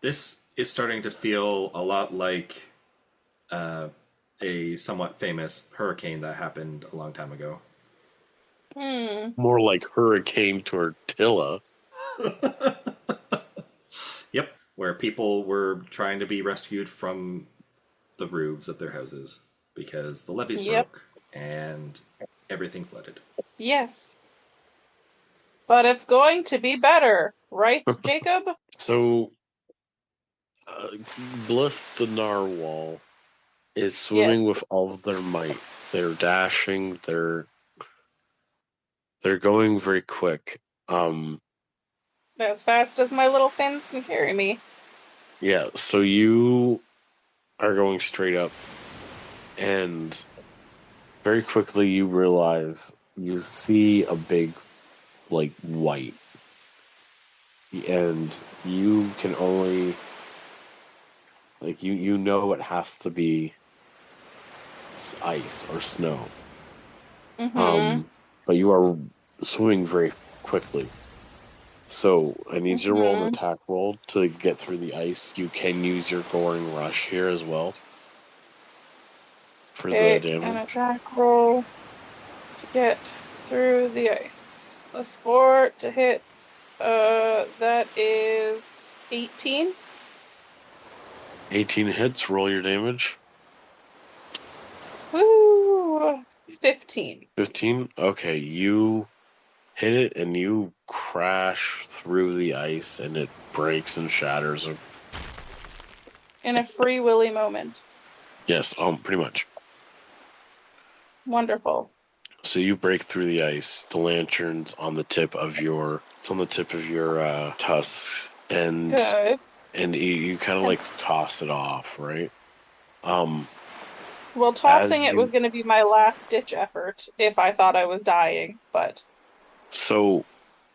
This is starting to feel a lot like a somewhat famous hurricane that happened a long time ago. More like Hurricane Tortilla. Yep, where people were trying to be rescued from the roofs of their houses because the levees broke and everything flooded. Yes. But it's going to be better, right, Jacob? So, Bliss the Narwhal is swimming with all of their might. They're dashing. They're going very quick. As fast as my little fins can carry me. Yeah, so you are going straight up, and very quickly you realize you see a big, white, and you can only, you know it has to be ice or snow. But you are swimming very quickly. So I need you to roll an attack roll to get through the ice. You can use your Goring Rush here as well for the damage. An attack roll to get through the ice. +4 to hit. That is 18. 18 hits. Roll your damage. Woo! 15. 15. Okay, you hit it and you crash through the ice and it breaks and shatters. In a free willy moment. Yes, pretty much. Wonderful. So you break through the ice. The lantern's on the tip of your tusk, and Good. you kind of like toss it off, right? Well, As tossing it you was going to be my last ditch effort if I thought I was dying, but so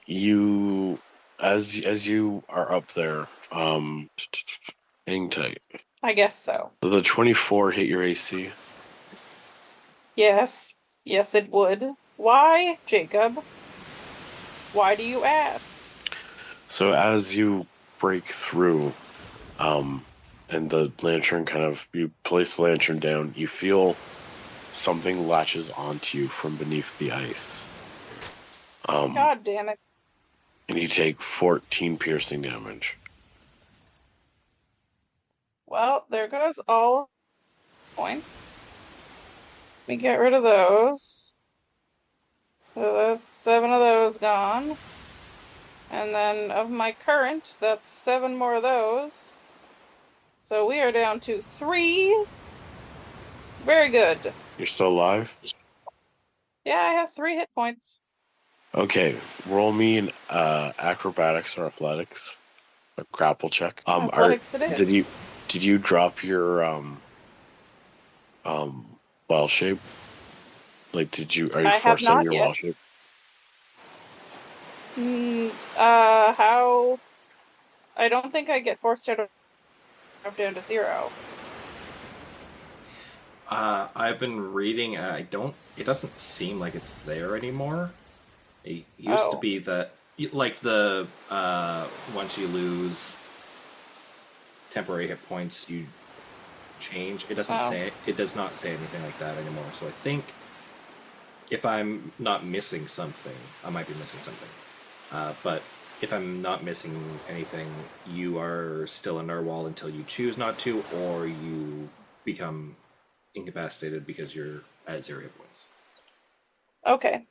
you as you are up there, hang tight. I guess so. So the 24 hit your AC. Yes. Yes, it would. Why, Jacob? Why do you ask? So as you break through, and the lantern you place the lantern down, you feel something latches onto you from beneath the ice. God damn it. And you take 14 piercing damage. Well, there goes all points. Let me get rid of those. So there's 7 of those gone. And then of my current, that's 7 more of those. So we are down to 3. Very good. You're still alive? Yeah, I have 3 hit points. Okay, roll me an acrobatics or athletics, a grapple check. Athletics it is. Did you drop your wild shape? Like, are you I have forced out of not your yet. wild shape? How? I don't think I get forced out of down to 0. I've been reading. It doesn't seem like it's there anymore. It used to Oh. be that, once you lose temporary hit points, you change. It doesn't Oh. say. It does not say anything like that anymore. So I think, if I'm not missing something, I might be missing something. But if I'm not missing anything, you are still a narwhal until you choose not to, or you become incapacitated because you're at 0 hit points. Okay.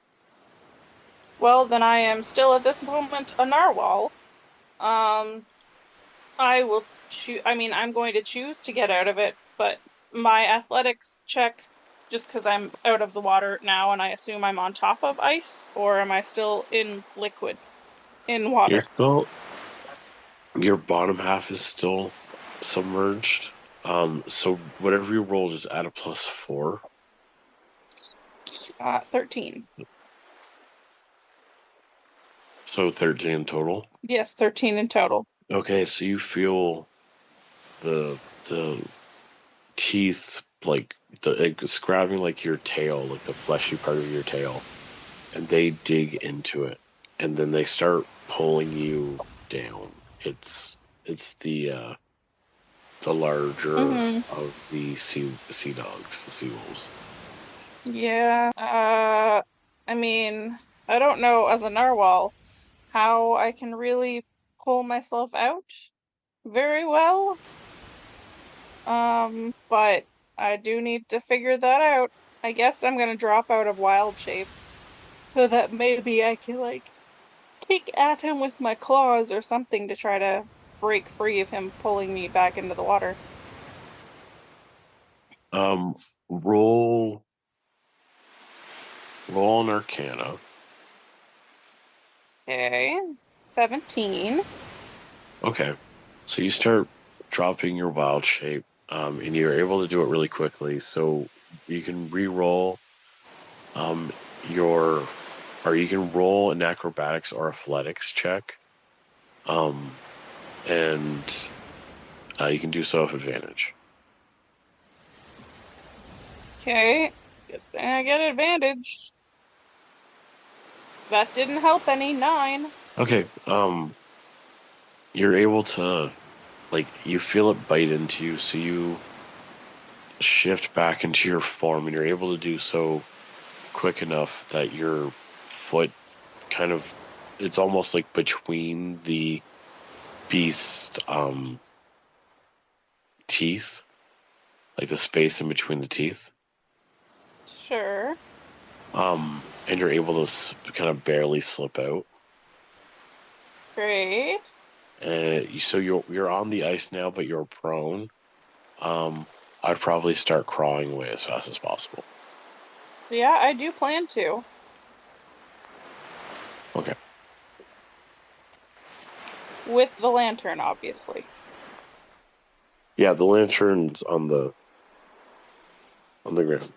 Well, then I am still at this moment a narwhal. I will choose. I mean, I'm going to choose to get out of it, but my athletics check, just because I'm out of the water now, and I assume I'm on top of ice, or am I still in liquid, in water? Your bottom half is still submerged. So whatever you roll, just add a +4. 13. So 13 in total. Yes, 13 in total. Okay, so you feel the teeth it's grabbing like your tail, like the fleshy part of your tail, and they dig into it, and then they start pulling you down. It's the larger of the sea dogs, the seawolves. Yeah. I mean, I don't know as a narwhal how I can really pull myself out very well. But I do need to figure that out. I guess I'm gonna drop out of wild shape so that maybe I can like kick at him with my claws or something to try to break free of him pulling me back into the water. Um, roll an Arcana. Okay. 17. Okay, so you start dropping your wild shape, and you're able to do it really quickly. So you can re-roll your, or you can roll an acrobatics or athletics check, and you can do so with advantage. Okay. Good thing I get advantage. That didn't help any. 9. Okay, you're able to, like, you feel it bite into you, so you shift back into your form, and you're able to do so quick enough that your foot it's almost like between the beast teeth, like the space in between the teeth. Sure. and you're able to kind of barely slip out. Great. So you're on the ice now, but you're prone. I'd probably start crawling away as fast as possible. Yeah, I do plan to. Okay. With the lantern, obviously. Yeah, the lantern's on the ground.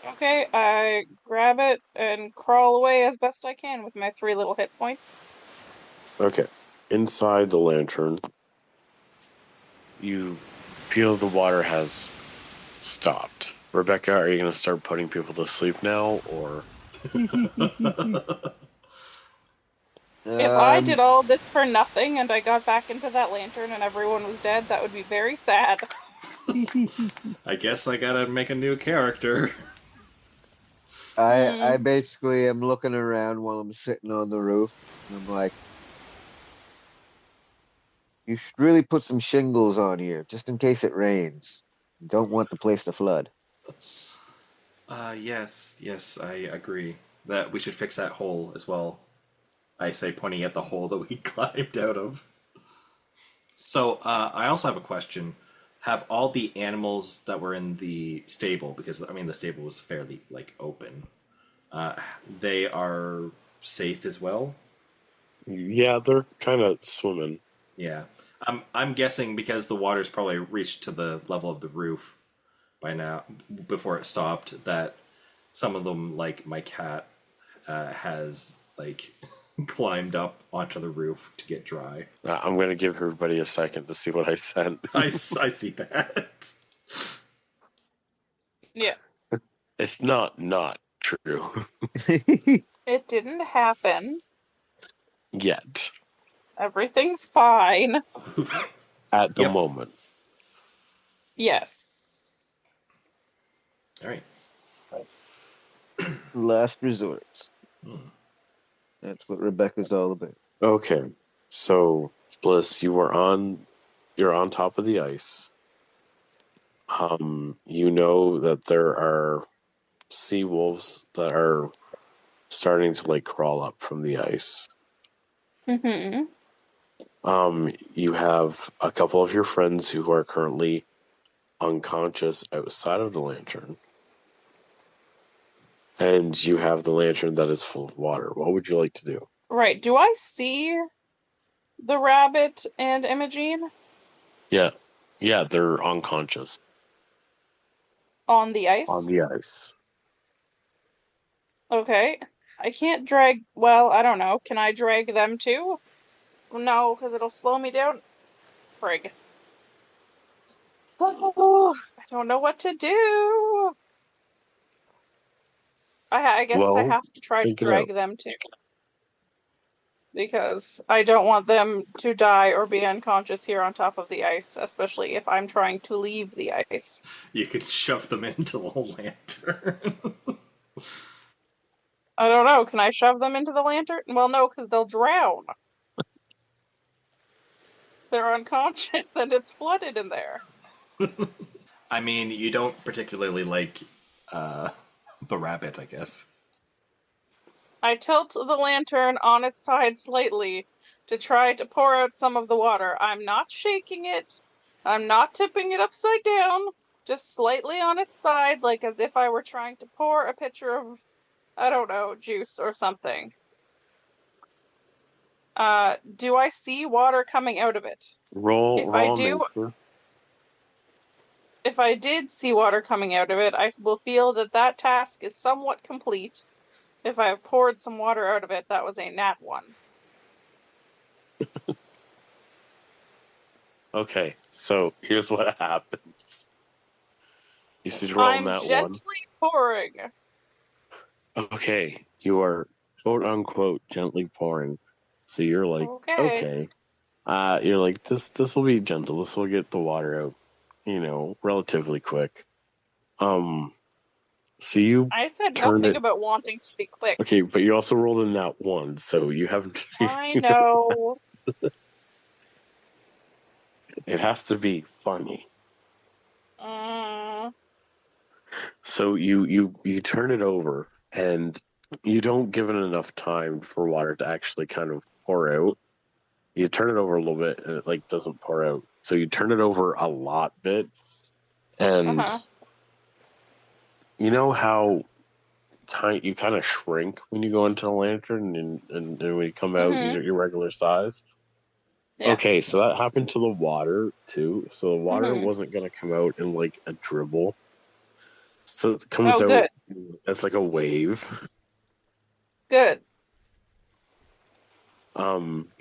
Okay, I grab it and crawl away as best I can with my 3 little hit points. Okay. Inside the lantern, you feel the water has stopped. Rebecca, are you going to start putting people to sleep now, or? If I did all this for nothing and I got back into that lantern and everyone was dead, that would be very sad. I guess I gotta make a new character. I basically am looking around while I'm sitting on the roof, and I'm like, you should really put some shingles on here, just in case it rains. You don't want the place to flood. Yes, I agree that we should fix that hole as well. I say, pointing at the hole that we climbed out of. So, I also have a question. Have all the animals that were in the stable, because I mean the stable was fairly open, they are safe as well? Yeah, they're kind of swimming. Yeah. I'm guessing because the water's probably reached to the level of the roof by now before it stopped, that some of them, like my cat, has climbed up onto the roof to get dry. I'm going to give everybody a second to see what I sent. I see that. Yeah. It's not true It didn't happen. yet. Everything's fine. At the Yep. moment. Yes. All right. Last resort. That's what Rebecca's all about. Okay. So, Bliss, you're on top of the ice. You know that there are sea wolves that are starting to crawl up from the ice. Mm-hmm. You have a couple of your friends who are currently unconscious outside of the lantern. And you have the lantern that is full of water. What would you like to do? Right. Do I see the rabbit and Imogene Yeah. Yeah, they're unconscious on the ice? on the ice. Okay. I can't drag. Well, I don't know. Can I drag them too? No, because it'll slow me down. Frig. Oh, I don't know what to do. I guess I Well, have to try to think it out. drag them too. Because I don't want them to die or be unconscious here on top of the ice, especially if I'm trying to leave the ice. You could shove them into the lantern. I don't know. Can I shove them into the lantern? Well, no, because they'll drown. They're unconscious and it's flooded in there. I mean, you don't particularly like the rabbit, I guess. I tilt the lantern on its side slightly to try to pour out some of the water. I'm not shaking it. I'm not tipping it upside down. Just slightly on its side, like as if I were trying to pour a pitcher of, I don't know, juice or something. Do I see water coming out of it? Roll nature. If I did see water coming out of it, I will feel that task is somewhat complete. If I have poured some water out of it, that was a nat 1. Okay, so here's what happens. You see roll I'm that one. gently pouring. Okay, you are quote unquote gently pouring. So you're like, Okay. you're like, this will be gentle. This will get the water out, relatively quick. So you I said turned nothing it. about wanting to be quick. Okay, but you also rolled in that one, so you haven't. I know. It has to be funny. Mm, So you turn it over, and you don't give it enough time for water to actually kind of pour out. You turn it over a little bit, and it like doesn't pour out. So you turn it over a lot bit, and Uh-huh. you know how you kind of shrink when you go into the lantern, and when you come out, Mm-hmm. you're your regular size. Yeah. Okay, so that happened to the water too. So the water Mm-hmm. wasn't going to come out in like a dribble. So it comes Oh, out good. as like a wave. Good.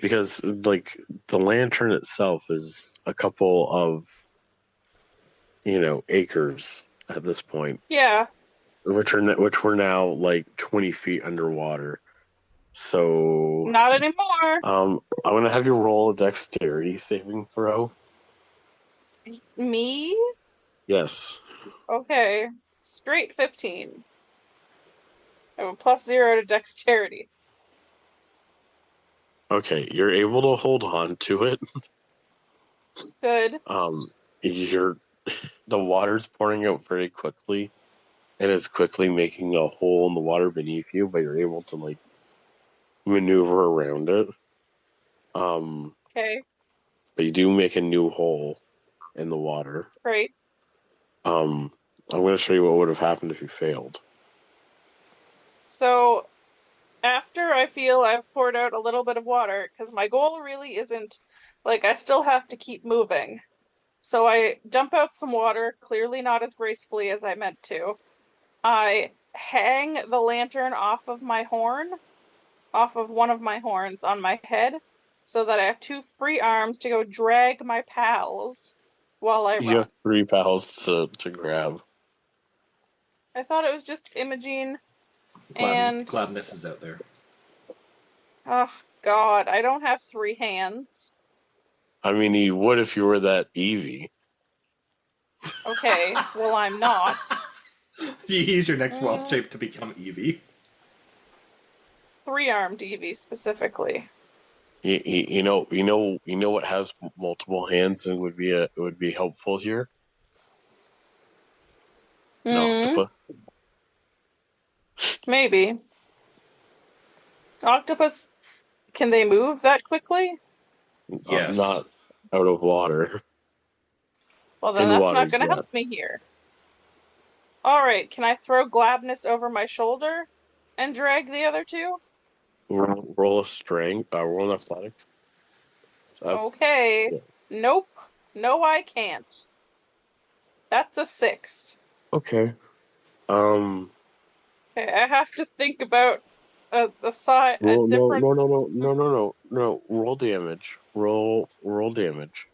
Because like the lantern itself is a couple of acres at this point, Yeah. which were now like 20 feet underwater. So Not anymore. I'm gonna have you roll a dexterity saving throw. Me? Yes. Okay. Straight 15. I have a +0 to dexterity. Okay, you're able to hold on to it. Good. You're the water's pouring out very quickly, and it's quickly making a hole in the water beneath you, but you're able to like maneuver around it. Okay. But you do make a new hole in the water. Great. I'm going to show you what would have happened if you failed. So after I feel I've poured out a little bit of water, because my goal really isn't like I still have to keep moving. So I dump out some water, clearly not as gracefully as I meant to. I hang the lantern off of one of my horns on my head, so that I have 2 free arms to go drag my pals while I You run. have 3 pals to grab. I thought it was just Imogene and Gladness is out there. oh God, I don't have 3 hands. I mean, you would if you were that Eevee. Okay, well I'm not. You use your next wild Mm, shape to become Eevee. 3-armed Eevee specifically. You know what has multiple hands and would be helpful here. An Hmm, octopus. maybe. Octopus, can they move that quickly? Yes. Not out of water. Well, then In that's water, not going to yes. help me here. All right, can I throw Glabness over my shoulder and drag the other 2? Roll a strength. Roll an athletics. Okay. Yeah. Nope. No, I can't. That's a 6. Okay. Um. Okay, I have to think about a Roll no different no no no no no no no. Roll damage. Roll damage.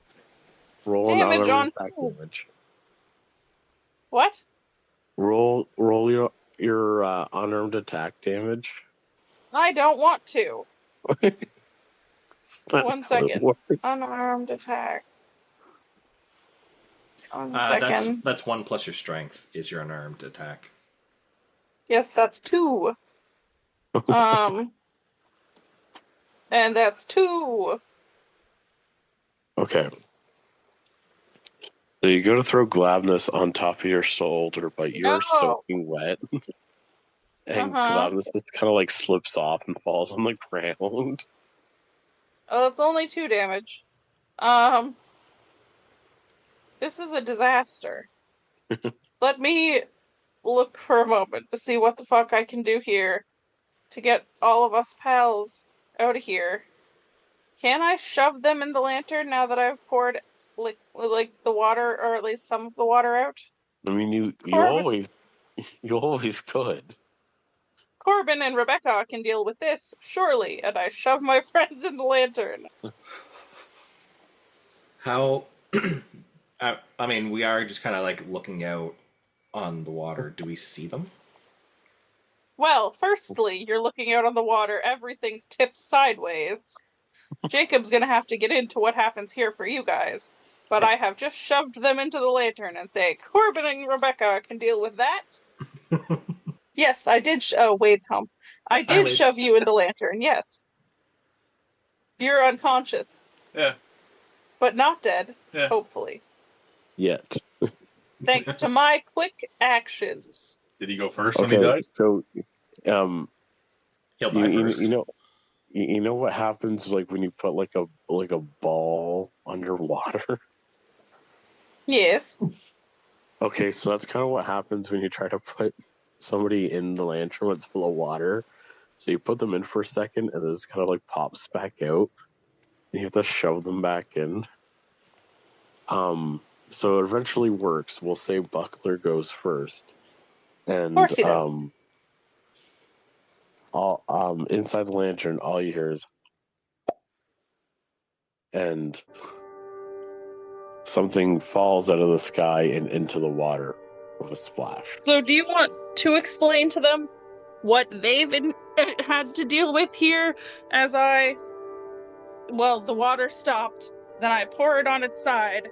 Roll an damage unarmed on attack who? damage. What? Roll your unarmed attack damage. I don't want to. It's not 1 how it second. works. Unarmed attack. 1 second. That's 1 plus your strength is your unarmed attack. Yes, that's 2. Um, and that's 2. Okay. So you go to throw Glabness on top of your shoulder, but you're No. soaking wet, and Uh-huh. Glabness just kind of like slips off and falls on the ground. Oh, it's only 2 damage. Um, this is a disaster. Let me look for a moment to see what the fuck I can do here to get all of us pals out of here. Can I shove them in the lantern now that I've poured like the water, or at least some of the water out? I mean, you Corbin, always could. Corbin and Rebecca can deal with this, surely, and I shove my friends in the lantern. How? I mean, we are just kind of like looking out on the water. Do we see them? Well, firstly, you're looking out on the water, everything's tipped sideways. Jacob's gonna have to get into what happens here for you guys. But I have just shoved them into the lantern and say, Corbin and Rebecca can deal with that. Yes, I did. Wade's home. I Hi, did Wade. shove you in the lantern, yes. You're unconscious, Yeah. but not dead, Yeah. hopefully. Yet. thanks to my quick actions. Did he go first when he Okay, died? so He'll die first. you know what happens like when you put like a ball underwater? Yes. Okay, so that's kind of what happens when you try to put somebody in the lantern when it's full of water. So you put them in for a second, and then it's kind of like pops back out, and you have to shove them back in. So it eventually works. We'll say Buckler goes first, and Of course he does. all inside the lantern, all you hear is, and something falls out of the sky and into the water with a splash. So do you want to explain to them what they've had to deal with here as the water stopped, then I pour it on its side,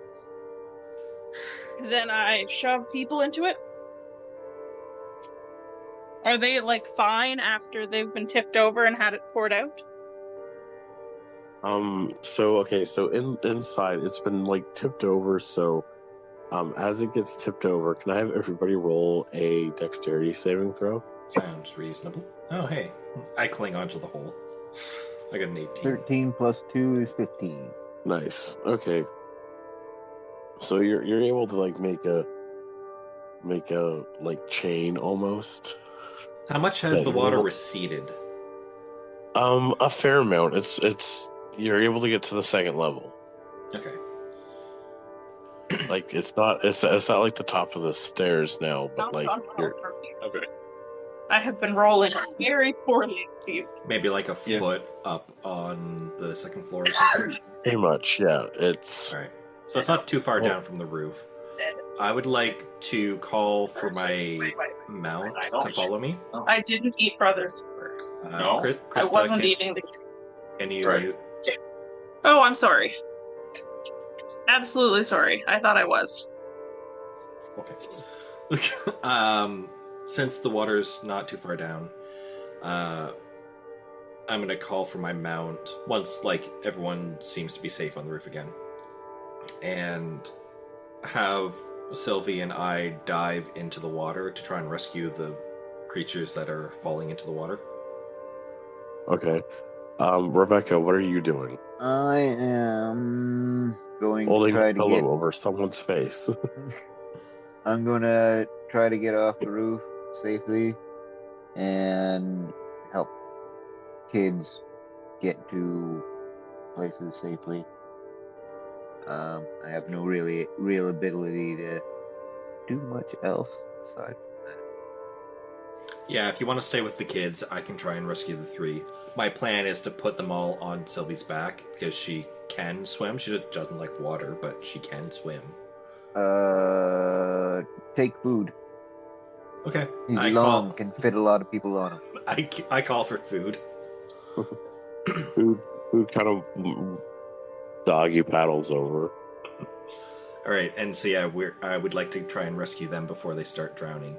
then I shove people into it? Are they, like, fine after they've been tipped over and had it poured out? So inside it's been like tipped over, so as it gets tipped over, can I have everybody roll a dexterity saving throw? Sounds reasonable. Oh, hey. I cling onto the hole. I got an 18. 13 plus 2 is 15. Nice. Okay. So you're able to like make a like chain almost. How much has Yeah, the you're water able- receded? A fair amount. It's you're able to get to the second level. Okay. Like it's not like the top of the stairs now, but like you're Okay. I have been rolling very poorly this evening. Maybe like a Yeah. foot up on the second floor or something. pretty much, yeah. It's Alright. So it's not too far down from the roof. I would like to call for my mount to follow me. I didn't eat brother's supper. No. I Krista, wasn't eating the... Can you Right. mute? Oh, I'm sorry. Absolutely sorry. I thought I was. Okay. Since the water's not too far down, I'm gonna call for my mount once like everyone seems to be safe on the roof again, and have Sylvie and I dive into the water to try and rescue the creatures that are falling into the water. okay. Rebecca, what are you doing? I am going Holding to try a to pillow get. over someone's face. I'm gonna try to get off the roof safely and help kids get to places safely. I have no real ability to do much else aside from that. Yeah, if you want to stay with the kids, I can try and rescue the three. My plan is to put them all on Sylvie's back because she can swim. She just doesn't like water, but she can swim. Take food. Okay. He's I long, can fit a lot of people on him. I call for food. who kind of doggy paddles over. All right, and so yeah, I would like to try and rescue them before they start drowning.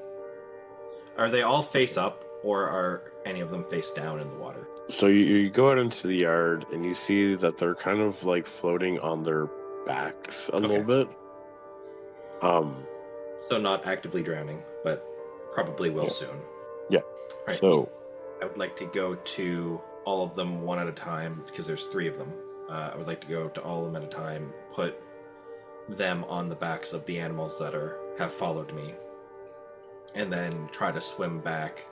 Are they all face up, or are any of them face down in the water? So you go out into the yard and you see that they're kind of like floating on their backs a little bit. So not actively drowning, but probably will soon. Yeah. Right. So I would like to go to all of them one at a time because there's three of them. I would like to go to all of them at a time, put them on the backs of the animals that have followed me, and then try to swim back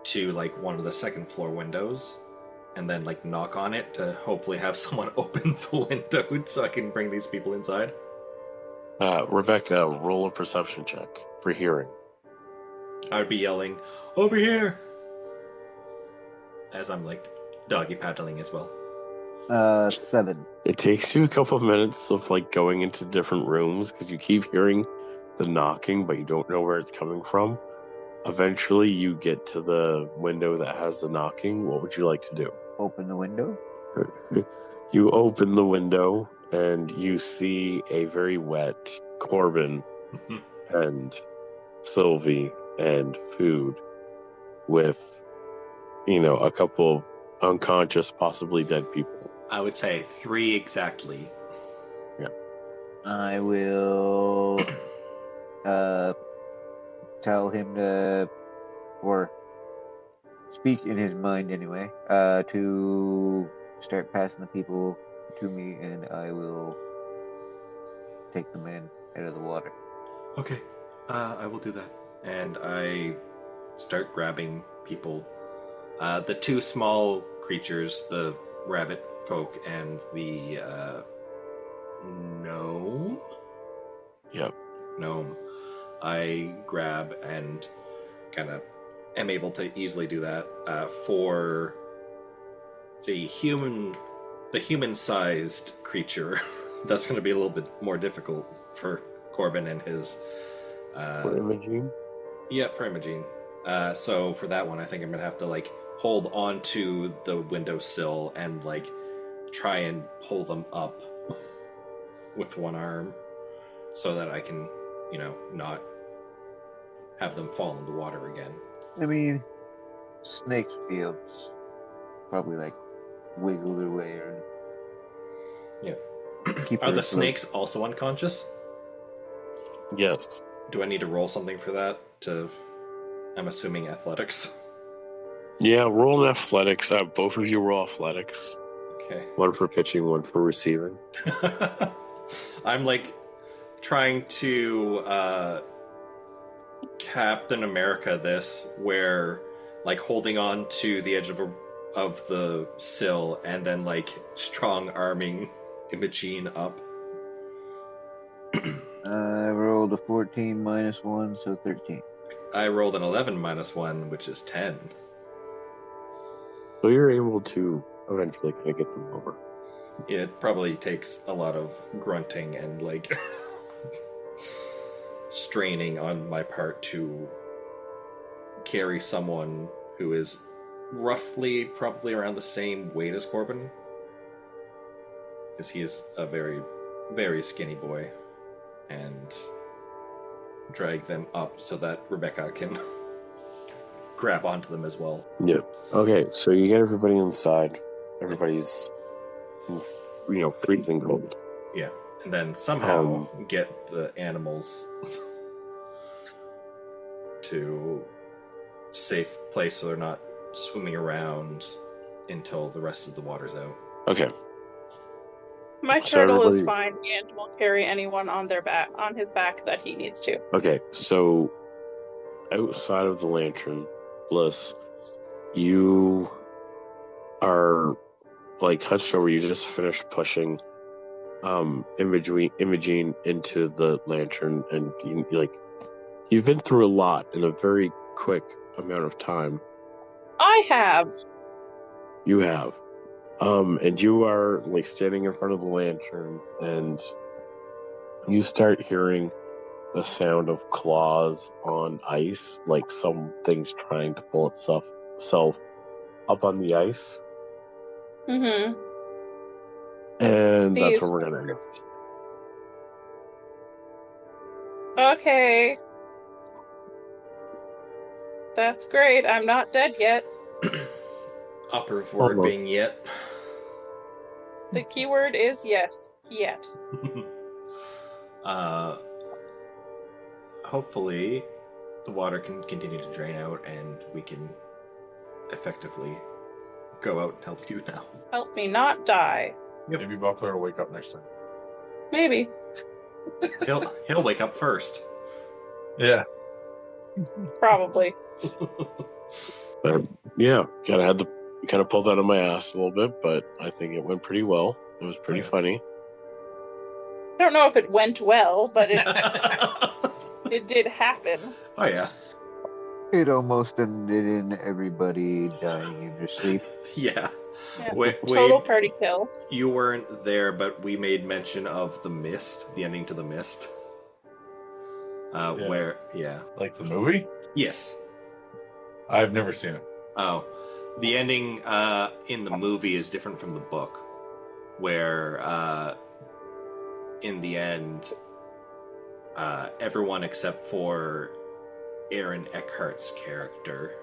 to like one of the second floor windows and then like knock on it to hopefully have someone open the window so I can bring these people inside. Rebecca, roll a perception check for hearing. I would be yelling, "Over here!" as I'm like doggy paddling as well. 7. It takes you a couple of minutes of like going into different rooms because you keep hearing the knocking, but you don't know where it's coming from. Eventually, you get to the window that has the knocking. What would you like to do? Open the window. You open the window and you see a very wet Corbin and Sylvie and Food with, a couple of unconscious, possibly dead people. I would say 3 exactly. I will tell him to, or speak in his mind anyway, to start passing the people to me, and I will take the man out of the water. Okay, I will do that. And I start grabbing people. The two small creatures, the rabbit folk and the gnome. Yep. Gnome. I grab and kind of am able to easily do that. For the human-sized creature, that's going to be a little bit more difficult for Corbin and his. For Imogene? Yeah, for Imogene. So for that one, I think I'm gonna have to like hold onto the windowsill and like try and pull them up with one arm, so that I can, not have them fall in the water again. I mean, snakes would be able to probably like wiggle their way or Yeah. keep Are their the throat. snakes also unconscious? Yes. Do I need to roll something for that? I'm assuming athletics. Yeah, roll an athletics. Both of you roll athletics. Okay. One for pitching, one for receiving. I'm like trying to Captain America this, where like holding on to the edge of the sill and then like strong arming Imogene up. I rolled a 14 minus 1, so 13. I rolled an 11 minus 1, which is 10. So you're able to eventually kind of get them over. It probably takes a lot of grunting and like straining on my part to carry someone who is roughly probably around the same weight as Corbin, because he is a very, very skinny boy, and drag them up so that Rebecca can grab onto them as well. Yeah. Okay, so you get everybody inside. Everybody's, freezing cold. Yeah, and then somehow get the animals to safe place so they're not swimming around until the rest of the water's out. Okay. My So turtle is everybody- fine and will carry anyone on his back that he needs to. Okay, so outside of the lantern, Bliss, you are like hunched over. You just finished pushing Imogene into the lantern, and you've been through a lot in a very quick amount of time. I have. You have. And you are like standing in front of the lantern, and you start hearing the sound of claws on ice, like something's trying to pull itself up on the ice. Mm-hmm. And that's These where we're gonna end. first. Okay. That's great. I'm not dead yet. Operative word Almost. being yet. The keyword is yes, yet. Hopefully the water can continue to drain out and we can effectively go out and help you now. Help me not die. Maybe Buckler will wake up next time. Maybe. He'll wake up first. Yeah. Probably. But yeah, kind of pulled that on my ass a little bit, but I think it went pretty well. It was pretty funny. I don't know if it went well, but it did happen. Oh yeah. It almost ended in everybody dying in their sleep. Yeah. Yeah. Wade, Total party kill. you weren't there, but we made mention of the mist, the ending to the mist. Where, Like the movie? yes. I've never seen it. Oh, the ending in the movie is different from the book, where in the end, everyone except for Aaron Eckhart's character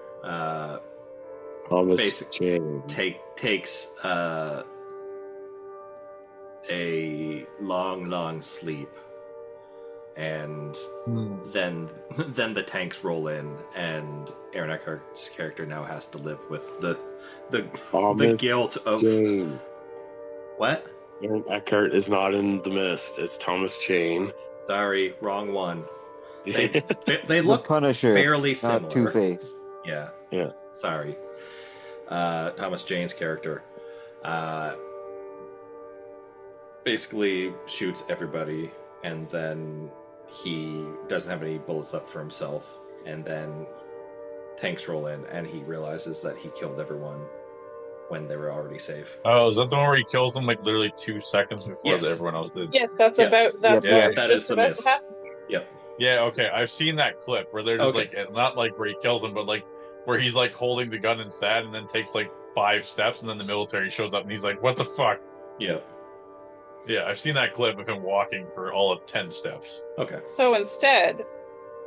Thomas Basically, Jane. takes a long sleep, and Hmm. then the tanks roll in, and Aaron Eckhart's character now has to live with the Thomas guilt of Jane. what? Aaron Eckhart is not in the mist. It's Thomas Jane. Sorry, wrong one. They The look Punisher, fairly not similar. Two-Face. Yeah. Yeah. Sorry. Thomas Jane's character basically shoots everybody, and then he doesn't have any bullets left for himself, and then tanks roll in, and he realizes that he killed everyone when they were already safe. Oh, is that the one where he kills them like literally 2 seconds before Yes. everyone else did? Yes, that's Yeah. about that's Yep, what's that just is the about mist. to happen. Yep. Yeah, okay. I've seen that clip where they're just Okay. like, not like where he kills them, but like where he's like holding the gun and sad and then takes like 5 steps and then the military shows up and he's like, what the fuck? Yep. Yeah, I've seen that clip of him walking for all of 10 steps. Okay. So instead,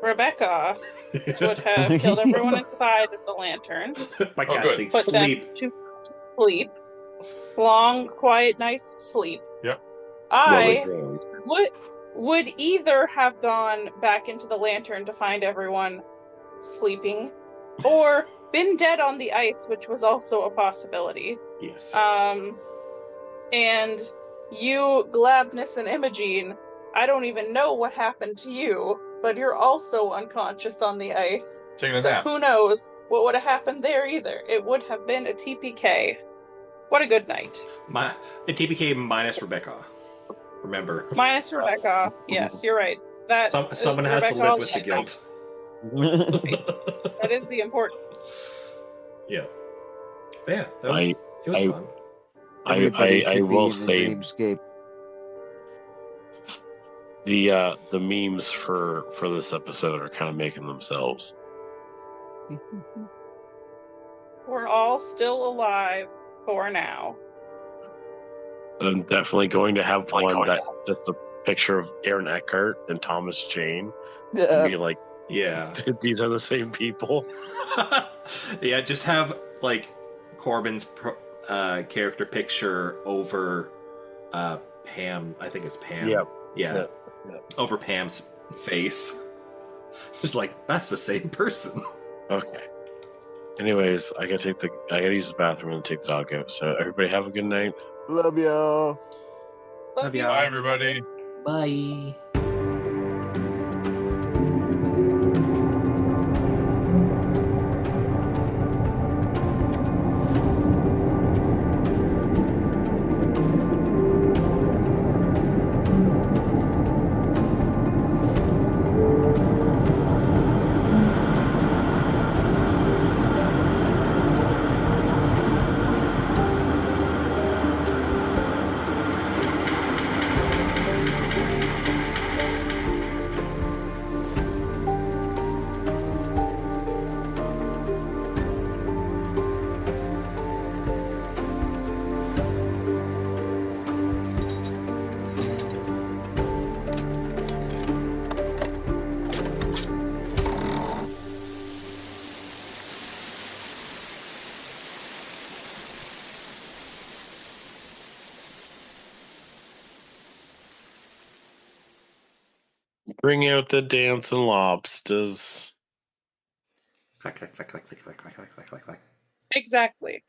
Rebecca would have killed everyone inside of the lantern, By Oh, casting put sleep. them to sleep, long, quiet, nice sleep. Yep. Well, they I drowned. would either have gone back into the lantern to find everyone sleeping, or been dead on the ice, which was also a possibility. Yes. And you, Glabness and Imogene, I don't even know what happened to you, but you're also unconscious on the ice. Taking a So nap. who knows what would have happened there either. It would have been a TPK. What a good night. A TPK minus Rebecca. Remember. Minus Rebecca. Yes, you're right. That Someone has to Rebecca live with the guilt. That is the important. Yeah. But yeah, it was fun. Everybody I should be will in the say dreamscape. the memes for this episode are kind of making themselves. We're all still alive for now. I'm definitely going to have one that just a picture of Aaron Eckhart and Thomas Jane and be like, Yeah. these are the same people. Yeah, just have like Corbin's character picture over Pam. I think it's Pam. Yep. Yeah. Yep. Over Pam's face. Just like, that's the same person. Okay. Anyways, I gotta use the bathroom and take the dog out. So everybody have a good night. Love y'all. Love you. Bye, everybody. Bye. Bring out the dancing lobsters. Clack, clack, clack, clack, clack, clack, clack, clack, clack, clack. Exactly.